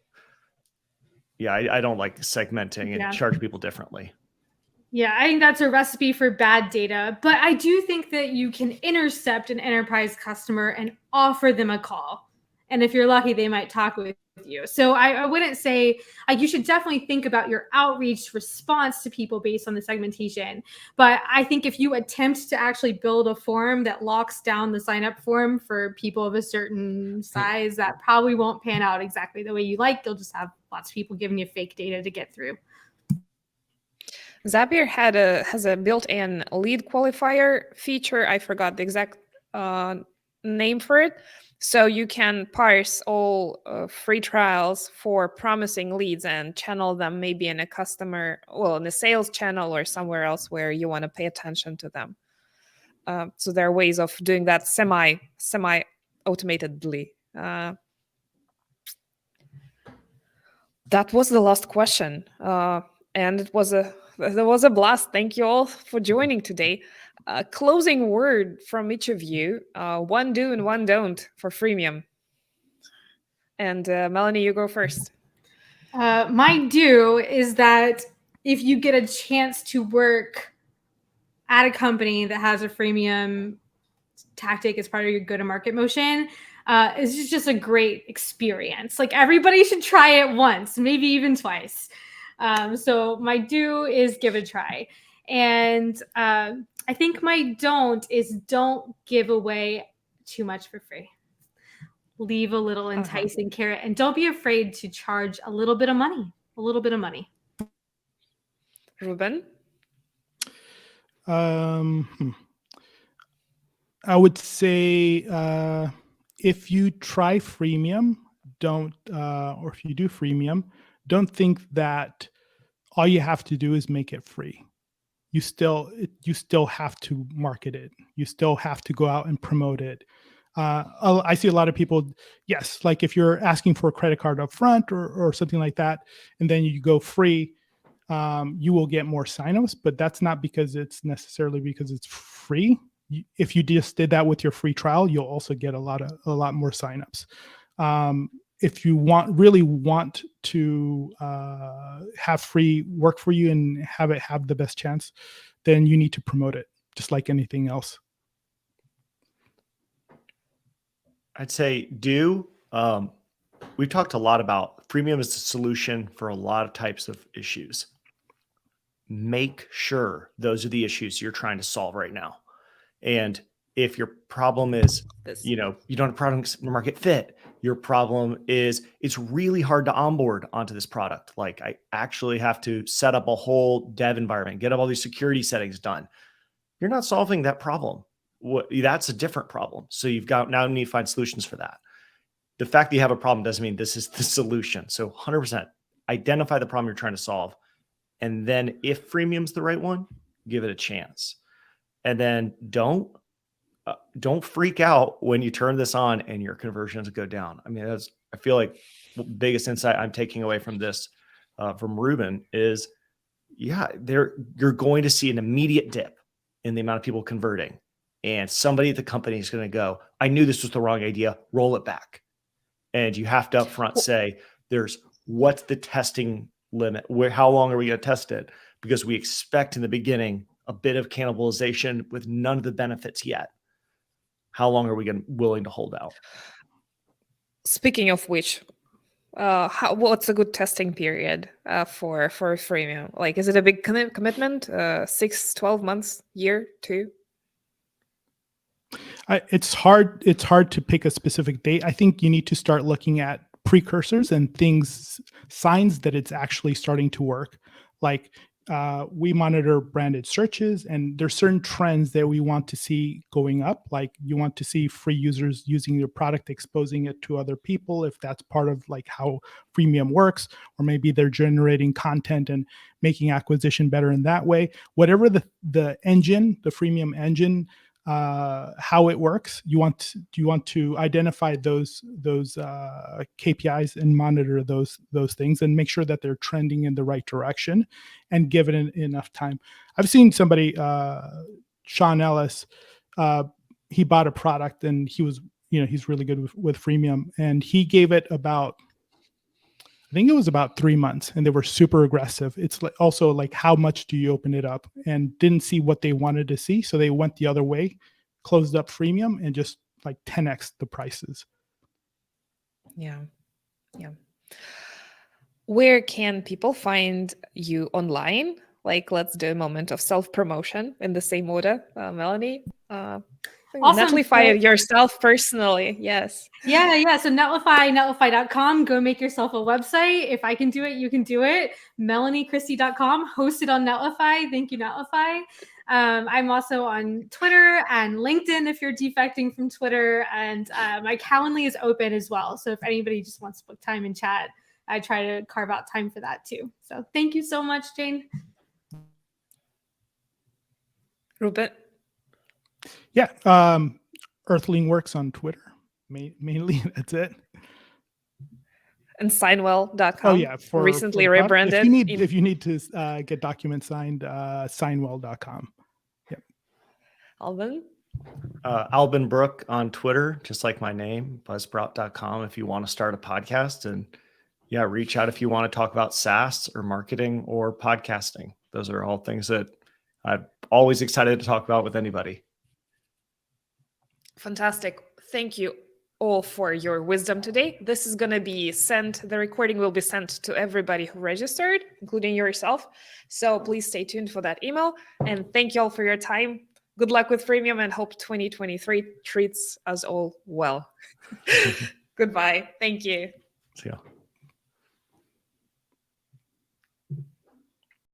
yeah, I don't like segmenting and charge people differently. Yeah, I think that's a recipe for bad data, but I do think that you can intercept an enterprise customer and offer them a call. And if you're lucky, they might talk with you. So I wouldn't say, like, you should definitely think about your outreach response to people based on the segmentation. But I think if you attempt to actually build a form that locks down the sign up form for people of a certain size, that probably won't pan out exactly the way you like. You'll just have lots of people giving you fake data to get through. Zapier has a built-in lead qualifier feature. I forgot the exact name for it. So you can parse all free trials for promising leads and channel them maybe in in a sales channel or somewhere else where you want to pay attention to them. So there are ways of doing that semi-automatedly. That was the last question. And there was a blast. Thank you all for joining today. Closing word from each of you. One do and one don't for freemium. And Melanie, you go first. My do is that if you get a chance to work at a company that has a freemium tactic as part of your go-to-market motion, it's just a great experience. Like everybody should try it once, maybe even twice. So my do is give it a try. And I think my don't is don't give away too much for free. Leave a little enticing carrot, and don't be afraid to charge a little bit of money. Ruben? I would say if you try freemium, don't, or if you do freemium, don't think that all you have to do is make it free. You still have to market it. You still have to go out and promote it. I see a lot of people, yes, like if you're asking for a credit card up front or something like that, and then you go free, you will get more signups, but that's not because it's necessarily because it's free. If you just did that with your free trial, you'll also get a lot more signups. If you really want to have free work for you and have it have the best chance, then you need to promote it, just like anything else. I'd say do. We've talked a lot about freemium as a solution for a lot of types of issues. Make sure those are the issues you're trying to solve right now. And if your problem is, you don't have product market fit, your problem is it's really hard to onboard onto this product. Like I actually have to set up a whole dev environment, get up all these security settings done. You're not solving that problem. That's a different problem. So now you need to find solutions for that. The fact that you have a problem doesn't mean this is the solution. So 100% identify the problem you're trying to solve. And then if freemium's the right one, give it a chance. And then don't freak out when you turn this on and your conversions go down. I mean, I feel like the biggest insight I'm taking away from this from Ruben is, you're going to see an immediate dip in the amount of people converting. And somebody at the company is going to go, I knew this was the wrong idea, roll it back. And you have to upfront say, what's the testing limit? How long are we going to test it? Because we expect in the beginning a bit of cannibalization with none of the benefits yet. How long are we willing to hold out? Speaking of which, what's a good testing period for freemium? Like, is it a big commitment? 6, 12 months, year, 2? It's hard to pick a specific date. I think you need to start looking at precursors and signs that it's actually starting to work. Like we monitor branded searches, and there's certain trends that we want to see going up. Like you want to see free users using your product, exposing it to other people, if that's part of like how freemium works, or maybe they're generating content and making acquisition better in that way. Whatever the engine, the freemium engine, how it works, you want to identify those KPIs and monitor those things and make sure that they're trending in the right direction, and give it enough time. I've seen somebody, Sean Ellis, he bought a product and he was, he's really good with freemium, and he gave it about, I think it was about 3 months, and they were super aggressive. It's also like, how much do you open it up? And didn't see what they wanted to see. So they went the other way, closed up freemium, and just like 10x the prices. Yeah. Where can people find you online? Like, let's do a moment of self-promotion in the same order. Melanie? Awesome. Netlify yourself personally. Yes. Yeah. So netlify.com. Go make yourself a website. If I can do it, you can do it. MelanieChristie.com, hosted on Netlify. Thank you, Netlify. I'm also on Twitter and LinkedIn if you're defecting from Twitter. And my Calendly is open as well. So if anybody just wants to book time and chat, I try to carve out time for that too. So thank you so much, Jane. Ruben? Yeah. Earthling Works on Twitter. Mainly, that's it. And signwell.com. Oh yeah, recently for rebranded. If you need to get documents signed, signwell.com. Yep. Alvin? Albin Brook on Twitter, just like my name, buzzsprout.com if you want to start a podcast and yeah, reach out if you want to talk about SaaS or marketing or podcasting. Those are all things that I'm always excited to talk about with anybody. Fantastic. Thank you all for your wisdom today. This is going to be sent, the recording will be sent to everybody who registered, including yourself. So please stay tuned for that email. And thank you all for your time. Good luck with Freemium and hope 2023 treats us all well. Goodbye. Thank you. See ya.